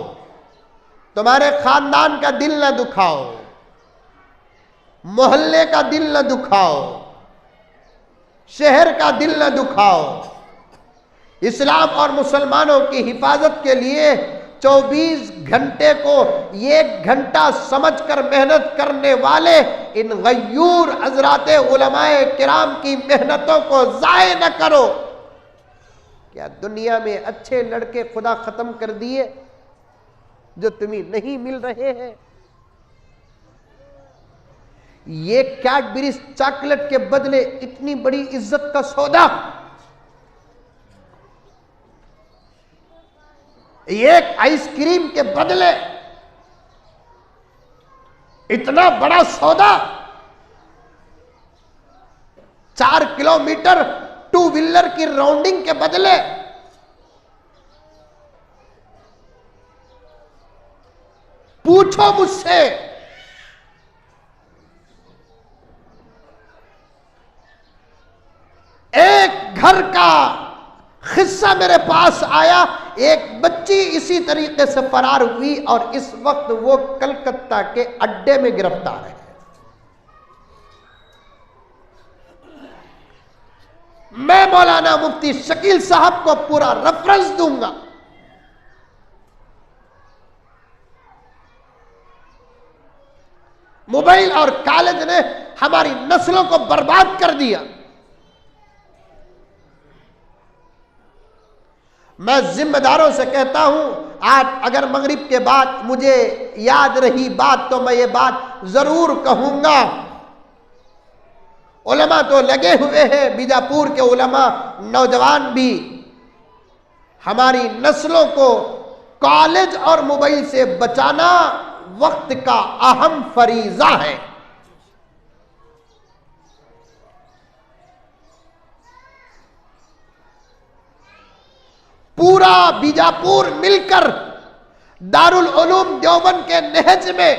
तुम्हारे खानदान का दिल न दुखाओ, मोहल्ले का दिल न दुखाओ, शहर का दिल न दुखाओ। इस्लाम और मुसलमानों की हिफाजत के लिए 24 घंटे को 1 घंटा समझकर मेहनत करने वाले इन गयूर हजराते उलमाए किराम की मेहनतों को जाये न करो। क्या दुनिया में अच्छे लड़के खुदा खत्म कर दिए जो तुम्हें नहीं मिल रहे हैं? ये कैडबरी चॉकलेट के बदले इतनी बड़ी इज्जत का सौदा, एक आइसक्रीम के बदले इतना बड़ा सौदा, 4 किलोमीटर 2 व्हीलर की राउंडिंग के बदले पूछो मुझसे एक घर का हिस्सा मेरे पास आया, एक बच्ची इसी तरीके से फरार हुई और इस वक्त वो कलकत्ता के अड्डे में गिरफ्तार है। मैं मौलाना मुफ्ती शकील साहब को पूरा रेफरेंस दूंगा। मोबाइल और कॉलेज ने हमारी नस्लों को बर्बाद कर दिया। मैं जिम्मेदारों से कहता हूं, आज अगर मगरिब के बाद मुझे याद रही बात तो मैं ये बात जरूर कहूंगा। उलमा तो लगे हुए हैं, बीजापुर के उलमा नौजवान भी, हमारी नस्लों को कॉलेज और मोबाइल से बचाना वक्त का अहम फरीजा है। पूरा बीजापुर मिलकर दारुल उलूम देवबंद के नहज में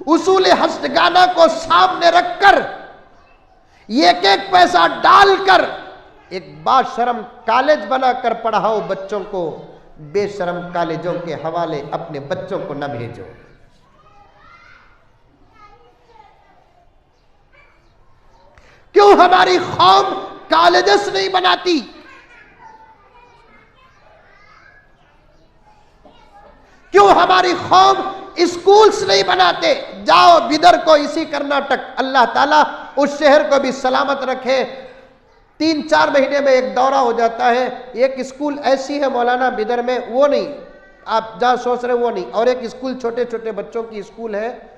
उसूल हस्तगाना को सामने रखकर एक एक पैसा डालकर एक बाशरम कॉलेज बनाकर पढ़ाओ बच्चों को। बेशरम कॉलेजों के हवाले अपने बच्चों को न भेजो। क्यों हमारी कौम कॉलेजेस नहीं बनाती? क्यों हमारी कौम स्कूल्स नहीं बनाते? जाओ बिदर को, इसी कर्नाटक, अल्लाह ताला उस शहर को भी सलामत रखे, 3-4 महीने में एक दौरा हो जाता है। एक स्कूल ऐसी है मौलाना बिदर में, वो नहीं, आप जहाँ सोच रहे वो नहीं, और एक स्कूल छोटे छोटे बच्चों की स्कूल है,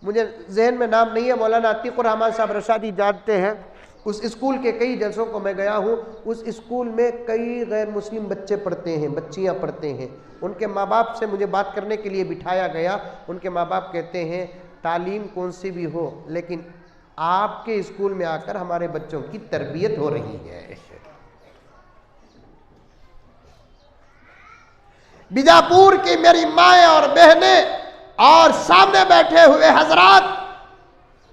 मुझे जहन में नाम नहीं है, मौलाना अतीकुर रहमान साहब रशादी जानते हैं। उस स्कूल के कई जलसों को मैं गया हूँ। उस स्कूल में कई गैर मुस्लिम बच्चे पढ़ते हैं, बच्चियाँ पढ़ते हैं। उनके माँ बाप से मुझे बात करने के लिए बिठाया गया। उनके माँ बाप कहते हैं तालीम कौन सी भी हो, लेकिन आपके स्कूल में आकर हमारे बच्चों की तरबियत हो रही है। बीजापुर की मेरी माएँ और बहनें और सामने बैठे हुए हजरात,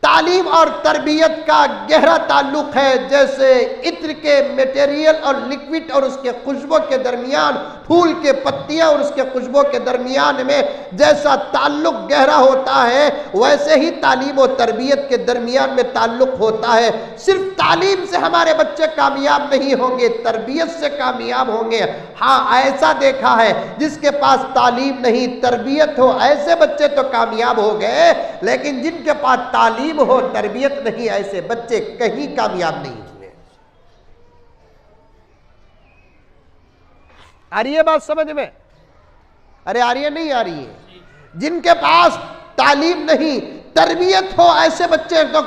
तालीम और तरबियत का गहरा ताल्लुक है। जैसे इत्र के मटेरियल और लिक्विड और उसके खुशबू के दरमियान, फूल के पत्तियां और उसके खुशबू के दरमियान में जैसा ताल्लुक गहरा होता है, वैसे ही तालीम और तरबियत के दरमियान में ताल्लुक होता है। सिर्फ तालीम से हमारे बच्चे कामयाब नहीं होंगे, तरबियत से कामयाब होंगे। हाँ, ऐसा देखा है जिसके पास तालीम नहीं तरबियत हो, ऐसे बच्चे तो कामयाब हो गए, लेकिन जिनके पास तालीम हो तरबियत नहीं, ऐसे बच्चे कहीं कामयाब नहीं हुए। आ रही है बात समझ में? अरे आ रही है, नहीं आ रही है? जिनके पास तालीम नहीं तरबियत हो, ऐसे बच्चे तो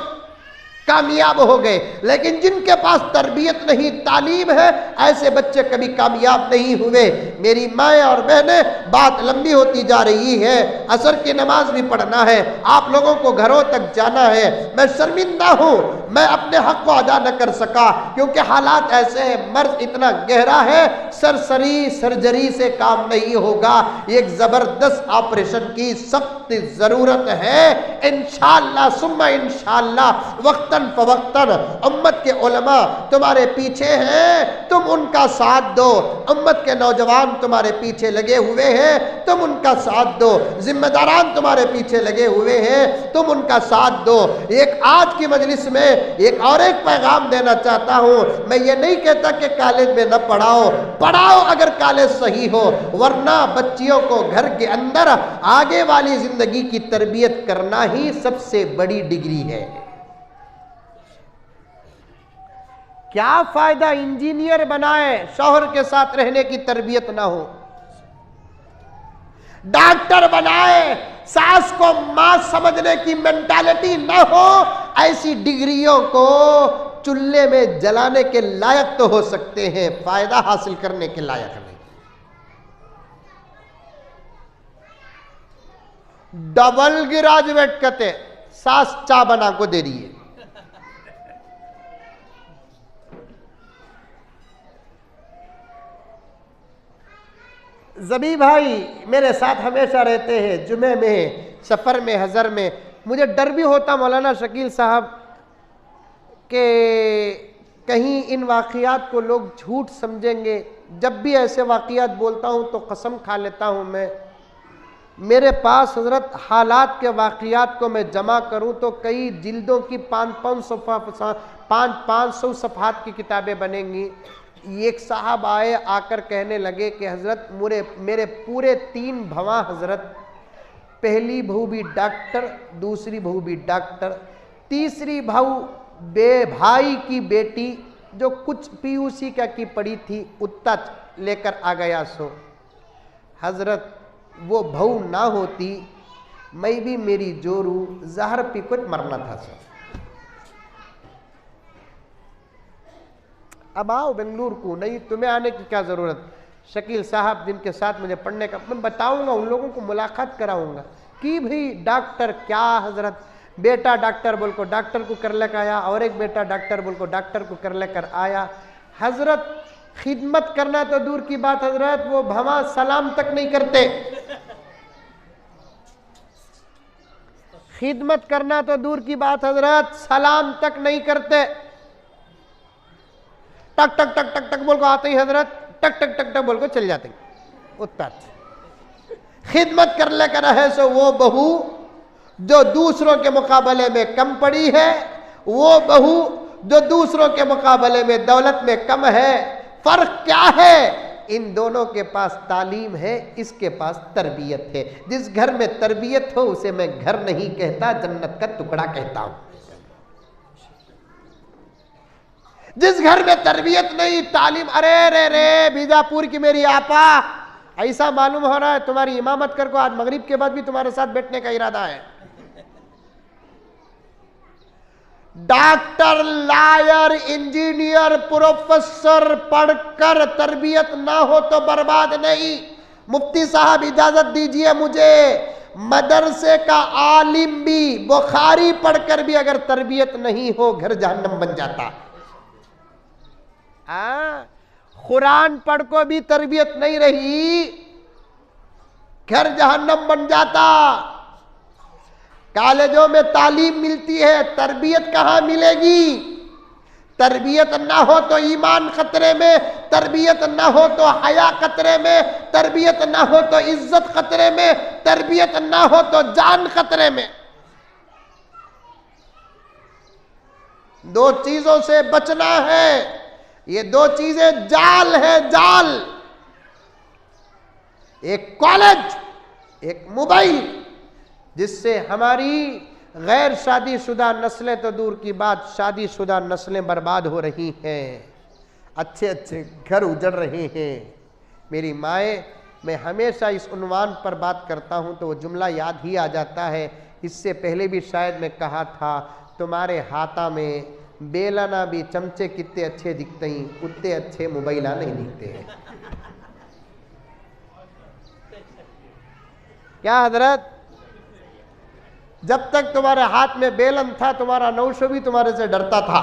कामयाब हो गए, लेकिन जिनके पास तरबियत नहीं तालीम है, ऐसे बच्चे कभी कामयाब नहीं हुए। मेरी माएँ और बहनें, बात लंबी होती जा रही है, असर की नमाज भी पढ़ना है, आप लोगों को घरों तक जाना है। मैं शर्मिंदा हूँ, मैं अपने हक को अदा न कर सका, क्योंकि हालात ऐसे हैं, मर्ज इतना गहरा है, सरसरी सर्जरी से काम नहीं होगा, एक जबरदस्त ऑपरेशन की सख्त जरूरत है। इंशाअल्लाह सुम्मा इंशाअल्लाह वक्तन फवक्तन उम्मत के उलमा तुम्हारे पीछे हैं, तुम उनका साथ दो। उम्मत के नौजवान तुम्हारे पीछे लगे हुए हैं, तुम उनका साथ दो। जिम्मेदारान तुम्हारे पीछे लगे हुए हैं, तुम उनका साथ दो। एक आज की मजलिस में एक और एक पैगाम देना चाहता हूँ। मैं ये नहीं कहता कि कॉलेज में न पढ़ाओ, पढ़ाओ अगर कॉलेज सही हो, वरना बच्चियों को घर के अंदर आगे वाली जिंदगी की तरबियत करना ही सबसे बड़ी डिग्री है। क्या फायदा इंजीनियर बनाए, शौहर के साथ रहने की तरबियत ना हो, डॉक्टर बनाए, सास को मां समझने की मेंटालिटी ना हो, ऐसी डिग्रियों को चूल्हे में जलाने के लायक तो हो सकते हैं, फायदा हासिल करने के लायक नहीं। डबल ग्रेजुएट कहते, सास चा बना को दे रही है। जबी भाई मेरे साथ हमेशा रहते हैं, जुमे में, सफ़र में, हज़र में। मुझे डर भी होता मौलाना शकील साहब के कहीं इन वाक़ियात को लोग झूठ समझेंगे। जब भी ऐसे वाक़ियात बोलता हूँ तो कसम खा लेता हूँ मैं, मेरे पास हज़रत हालात के वाक़ियात को मैं जमा करूँ तो कई जिल्दों की 500 सफ़हात की किताबें बनेंगी। एक साहब आए, आकर कहने लगे कि हज़रत मेरे पूरे 3 भवां हज़रत, पहली बहू भी डॉक्टर, दूसरी बहू भी डॉक्टर, तीसरी बहू भाई की बेटी जो कुछ पीयूसी का की पड़ी थी, उत्ता लेकर आ गया। सो हज़रत वो बहू ना होती, मैं भी मेरी जोरू जहर पी कुछ मरना था। सर अब आओ बेंगलुरु को, नहीं तुम्हें आने की क्या ज़रूरत। शकील साहब जिनके साथ मुझे पढ़ने का, मैं बताऊंगा, उन लोगों को मुलाकात कराऊंगा कि भाई डॉक्टर क्या हज़रत, बेटा डॉक्टर बोल को डॉक्टर को कर लेकर आया, और एक बेटा डॉक्टर बोल को डॉक्टर को कर लेकर आया। हज़रत खिदमत करना तो दूर की बात हज़रत, वो भवा सलाम तक नहीं करते। खिदमत करना तो दूर की बात हज़रत, सलाम तक नहीं करते। टक टक टक टक टक बोल को आते ही हजरत, टक टक टक टक बोल को चल जाते। उत्तर खिदमत कर लेकर है सो वो बहू जो दूसरों के मुकाबले में कम पड़ी है, वो बहू जो दूसरों के मुकाबले में दौलत में कम है। फर्क क्या है? इन दोनों के पास तालीम है, इसके पास तरबियत है। जिस घर में तरबियत हो उसे मैं घर नहीं कहता, जन्नत का टुकड़ा कहता हूं। जिस घर में तरबियत नहीं, तालीम, अरे रे रे बीजापुर की मेरी आपा, ऐसा मालूम हो रहा है तुम्हारी इमामत कर को आज मगरिब के बाद भी तुम्हारे साथ बैठने का इरादा है। डॉक्टर, लॉयर, इंजीनियर, प्रोफेसर पढ़कर तरबियत ना हो तो बर्बाद नहीं। मुफ्ती साहब इजाजत दीजिए मुझे, मदरसे का आलिम भी बुखारी पढ़कर भी अगर तरबियत नहीं हो घर जहन्नम बन जाता। कुरान पढ़ को भी तरबियत नहीं रही, घर जहन्नम बन जाता। कॉलेजों में तालीम मिलती है, तरबियत कहां मिलेगी? तरबियत ना हो तो ईमान खतरे में, तरबियत ना हो तो हया खतरे में, तरबियत ना हो तो इज्जत खतरे में, तरबियत ना हो तो जान खतरे में। दो चीजों से बचना है। ये दो चीजें जाल है, जाल। एक कॉलेज, एक मोबाइल, जिससे हमारी गैर शादीशुदा नस्लें तो दूर की बात, शादीशुदा नस्लें बर्बाद हो रही हैं, अच्छे अच्छे घर उजड़ रहे हैं। मेरी माए, मैं हमेशा इस उन्वान पर बात करता हूं तो वो जुमला याद ही आ जाता है। इससे पहले भी शायद मैं कहा था, तुम्हारे हाथा में बेलाना भी चमचे कितने अच्छे दिखते हैं, उतने अच्छे मोबाइला नहीं दिखते हैं। क्या हजरत? जब तक तुम्हारे हाथ में बेलन था तुम्हारा नौशो भी तुम्हारे से डरता था।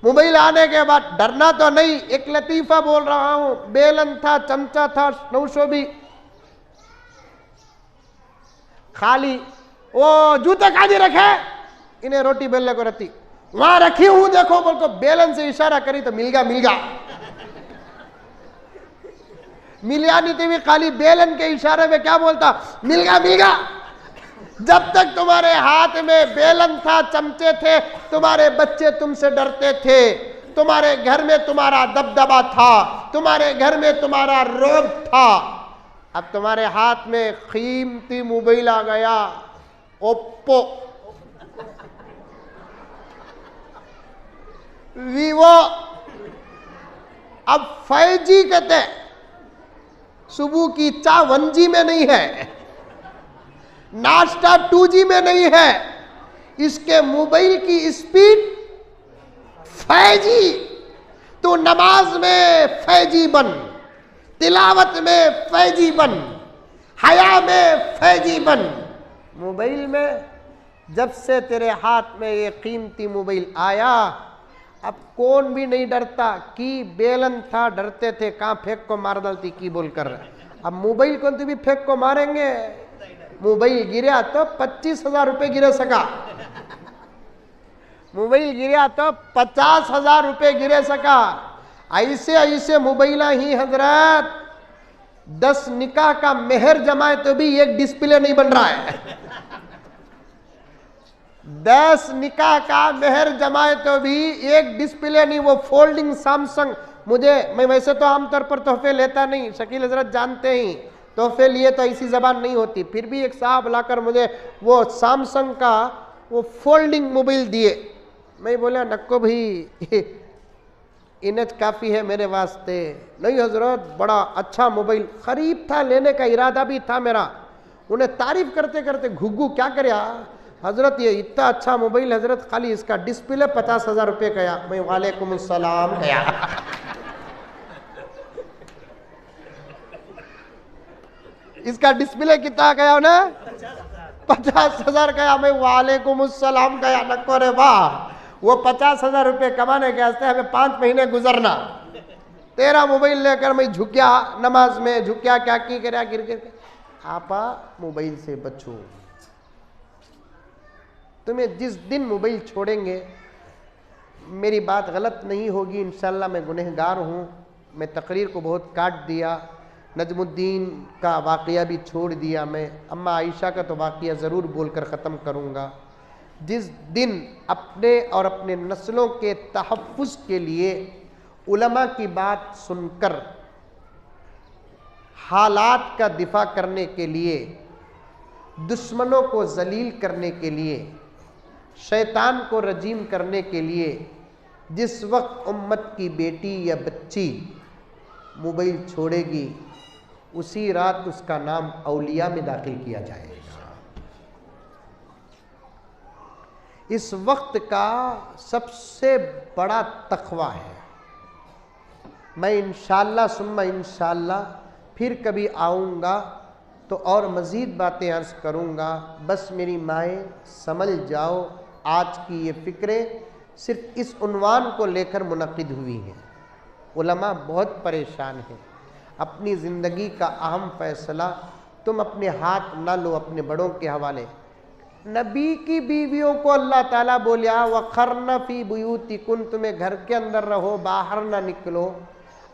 मोबाइल आने के बाद डरना तो नहीं, एक लतीफा बोल रहा हूं, बेलन था, चमचा था, नौशो भी खाली। वो जूते काजी रखे, इन्हें रोटी बेलने को रहती, वहां रखी हूं देखो बोल को बेलन से इशारा करी तो मिल गया। मिलिया नहीं भी खाली बेलन के इशारे में क्या बोलता, मिल गया। जब तक तुम्हारे हाथ में बेलन था, चमचे थे, तुम्हारे बच्चे तुमसे डरते थे, तुम्हारे घर में तुम्हारा दबदबा था, तुम्हारे घर में तुम्हारा रोब था। अब तुम्हारे हाथ में कीमती मोबाइल आ गया, ओप्पो, वीवो, अब 5G कहते हैं। सुबह की चाय 1G में नहीं है, नाश्ता 2G में नहीं है, इसके मोबाइल की स्पीड 5G। तो नमाज में 5G बन, तिलावत में 5G बन, हया में 5G बन। मोबाइल में जब से तेरे हाथ में ये कीमती मोबाइल आया, अब कौन भी नहीं डरता। कि बेलन था, डरते थे कहाँ फेंक को मार डालती की बोलकर। अब मोबाइल कौन भी फेंक को मारेंगे। मोबाइल गिरा तो 25,000 रुपये गिरे सका, मोबाइल गिरा तो 50,000 रुपये गिरे सका। ऐसे ऐसे मोबाइल ही हजरत 10 निकाह का मेहर जमाए तो भी एक डिस्प्ले नहीं बन रहा है। 10 निकाह का मेहर जमाए तो भी एक डिस्प्ले नहीं। वो फोल्डिंग सैमसंग, मैं वैसे तो आमतौर पर तोहफे लेता नहीं, शकील हजरत जानते ही, तोहफे लिए तो ऐसी जबान नहीं होती। फिर भी एक साहब लाकर मुझे वो सैमसंग का वो फोल्डिंग मोबाइल दिए। मैं बोला नक्को भाई इन्हें काफ़ी है मेरे वास्ते। नहीं हजरत, बड़ा अच्छा मोबाइल खरीद था, लेने का इरादा भी था मेरा। उन्हें तारीफ करते करते घुग्गू क्या करे हजरत, ये इतना अच्छा मोबाइल हजरत, खाली इसका डिस्प्ले 50,000 रुपये गया। मैं वालेकुम सलाम गया। इसका डिस्प्ले कितना गया ना, 50,000 गया। मैं वालेकुम सलाम गया। नको रे वाह, वो 50,000 रुपये कमाने के वास्ते हमें 5 महीने गुजरना। तेरा मोबाइल लेकर मैं झुकिया, नमाज में झुकिया, क्या की कर गिर गिर के। आपा मोबाइल से बचो। तुम्हें जिस दिन मोबाइल छोड़ेंगे, मेरी बात गलत नहीं होगी इंशाल्लाह, मैं गुनहगार हूँ। मैं तकरीर को बहुत काट दिया, नजमुद्दीन का वाक़या भी छोड़ दिया। मैं अम्मा आयशा का तो वाक़या ज़रूर बोलकर ख़त्म करूँगा। जिस दिन अपने और अपने नस्लों के तहफ़्फ़ुज़ के लिए उलमा की बात सुनकर हालात का दिफा करने के लिए, दुश्मनों को जलील करने के लिए, शैतान को रजीम करने के लिए जिस वक्त उम्मत की बेटी या बच्ची मोबाइल छोड़ेगी, उसी रात उसका नाम औलिया में दाखिल किया जाएगा। इस वक्त का सबसे बड़ा तक़वा है। मैं इंशाअल्लाह सुम्मा इंशाअल्लाह फिर कभी आऊँगा तो और मज़ीद बातें अर्ज़ करूँगा। बस मेरी माएँ समझ जाओ, आज की ये फ़िक्रें सिर्फ़ इस उन्वान को लेकर मुनक़िद हुई हैं। उलमा बहुत परेशान हैं। अपनी ज़िंदगी का अहम फ़ैसला तुम अपने हाथ ना लो, अपने बड़ों के हवाले। नबी की बीवियों को अल्लाह ताला बोलिया वक़र्न फ़ी बुयूतिकुन, तुम्हें घर के अंदर रहो, बाहर ना निकलो।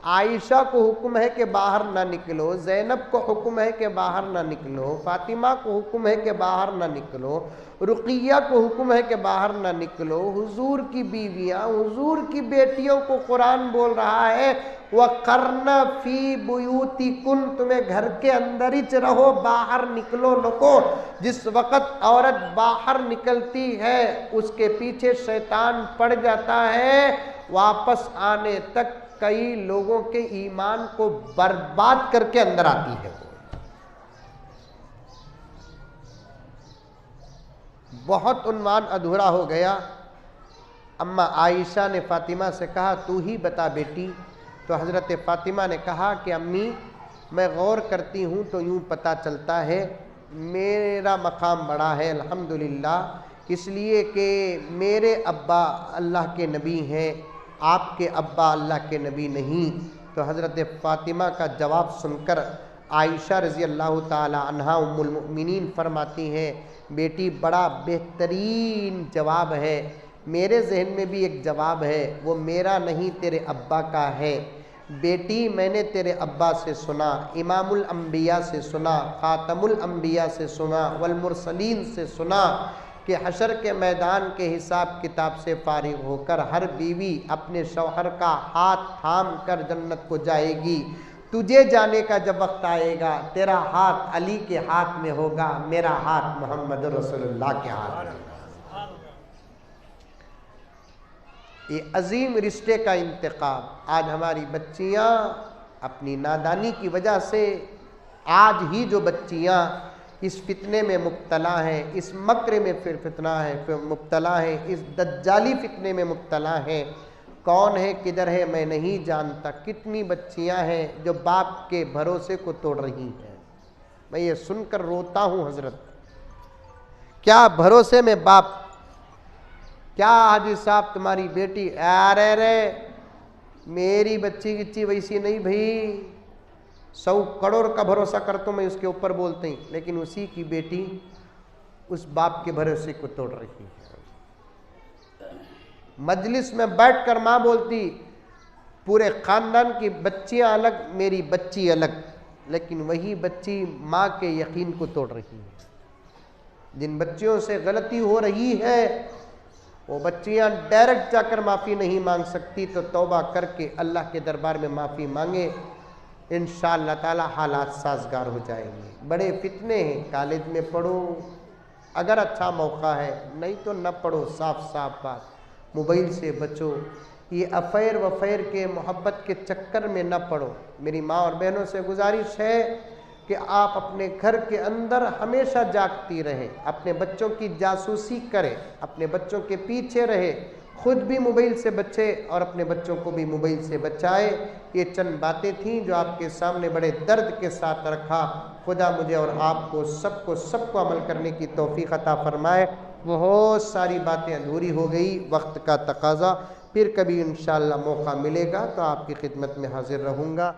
आयशा को हुक्म है कि बाहर ना निकलो, ज़ैनब को हुक्म है कि बाहर ना निकलो, फ़ातिमा को हुक्म है कि बाहर ना निकलो, रुक़िया को हुक्म है कि बाहर ना निकलो। हुजूर की बीवियाँ, हुजूर की बेटियों को कुरान बोल रहा है वक़र्न फ़ी बुयूतिकुन, तुम्हें घर के अंदर ही रहो, बाहर निकलो नको। जिस वक़्त औरत बाहर निकलती है उसके पीछे शैतान पड़ जाता है, वापस आने तक कई लोगों के ईमान को बर्बाद करके अंदर आती है। बहुत उन्वान अधूरा हो गया। अम्मा आयशा ने फ़ातिमा से कहा तू ही बता बेटी। तो हज़रत फ़ातिमा ने कहा कि अम्मी मैं गौर करती हूँ तो यूँ पता चलता है मेरा मकाम बड़ा है अल्हम्दुलिल्लाह, इसलिए कि मेरे अब्बा अल्लाह के नबी हैं, आपके अब्बा अल्लाह के नबी नहीं। तो हज़रत फ़ातिमा का जवाब सुनकर आयशा रज़ी अल्लाह ताला अन्हा उम्मुल मुमिनीन फरमाती हैं बेटी बड़ा बेहतरीन जवाब है, मेरे जहन में भी एक जवाब है, वो मेरा नहीं तेरे अब्बा का है। बेटी मैंने तेरे अब्बा से सुना, इमामुल अंबिया से सुना, ख़ातमुल अंबिया से सुना, वल मुरसलीन से सुना कि हशर के मैदान के हिसाब किताब से फारिग होकर हर बीवी अपने शौहर का हाथ थाम कर जन्नत को जाएगी। तुझे जाने का जब वक्त आएगा तेरा हाथ अली के हाथ में होगा, मेरा हाथ मोहम्मद रसूलुल्लाह के हाथ में होगा। ये अजीम रिश्ते का इंतखाब आज हमारी बच्चियाँ अपनी नादानी की वजह से, आज ही जो बच्चियाँ इस फितने में मुब्तला हैं, इस मक्र में फिर फितना है फिर मुब्तला है, इस दज्जाली फितने में मुब्तला हैं। कौन है किधर है मैं नहीं जानता। कितनी बच्चियां हैं जो बाप के भरोसे को तोड़ रही हैं। मैं ये सुनकर रोता हूँ हजरत, क्या भरोसे में बाप, क्या हाजी साहब तुम्हारी बेटी, अरे रे मेरी बच्ची किच्ची वैसी नहीं भाई, 100 करोड़ का भरोसा कर तो मैं उसके ऊपर बोलते हैं, लेकिन उसी की बेटी उस बाप के भरोसे को तोड़ रही है। मजलिस में बैठकर माँ बोलती पूरे ख़ानदान की बच्चियाँ अलग, मेरी बच्ची अलग, लेकिन वही बच्ची माँ के यकीन को तोड़ रही है। जिन बच्चियों से गलती हो रही है वो बच्चियाँ डायरेक्ट जाकर माफ़ी नहीं मांग सकती, तो तौबा करके अल्लाह के दरबार में माफ़ी मांगे, इंशाअल्लाह ताला हालात साजगार हो जाएंगे। बड़े फितने हैं, कॉलेज में पढ़ो अगर अच्छा मौका है, नहीं तो न पढ़ो, साफ साफ बात। मोबाइल से बचो, ये अफ़ैर वफ़ैर के मोहब्बत के चक्कर में न पड़ो। मेरी माँ और बहनों से गुजारिश है कि आप अपने घर के अंदर हमेशा जागती रहें, अपने बच्चों की जासूसी करें, अपने बच्चों के पीछे रहे, खुद भी मोबाइल से बचे और अपने बच्चों को भी मोबाइल से बचाए। ये चंद बातें थीं जो आपके सामने बड़े दर्द के साथ रखा। खुदा मुझे और आपको सबको अमल करने की तौफीक अता फरमाए। बहुत सारी बातें अधूरी हो गई, वक्त का तकाज़ा, फिर कभी इंशाअल्लाह मौका मिलेगा तो आपकी खिदमत में हाजिर रहूँगा।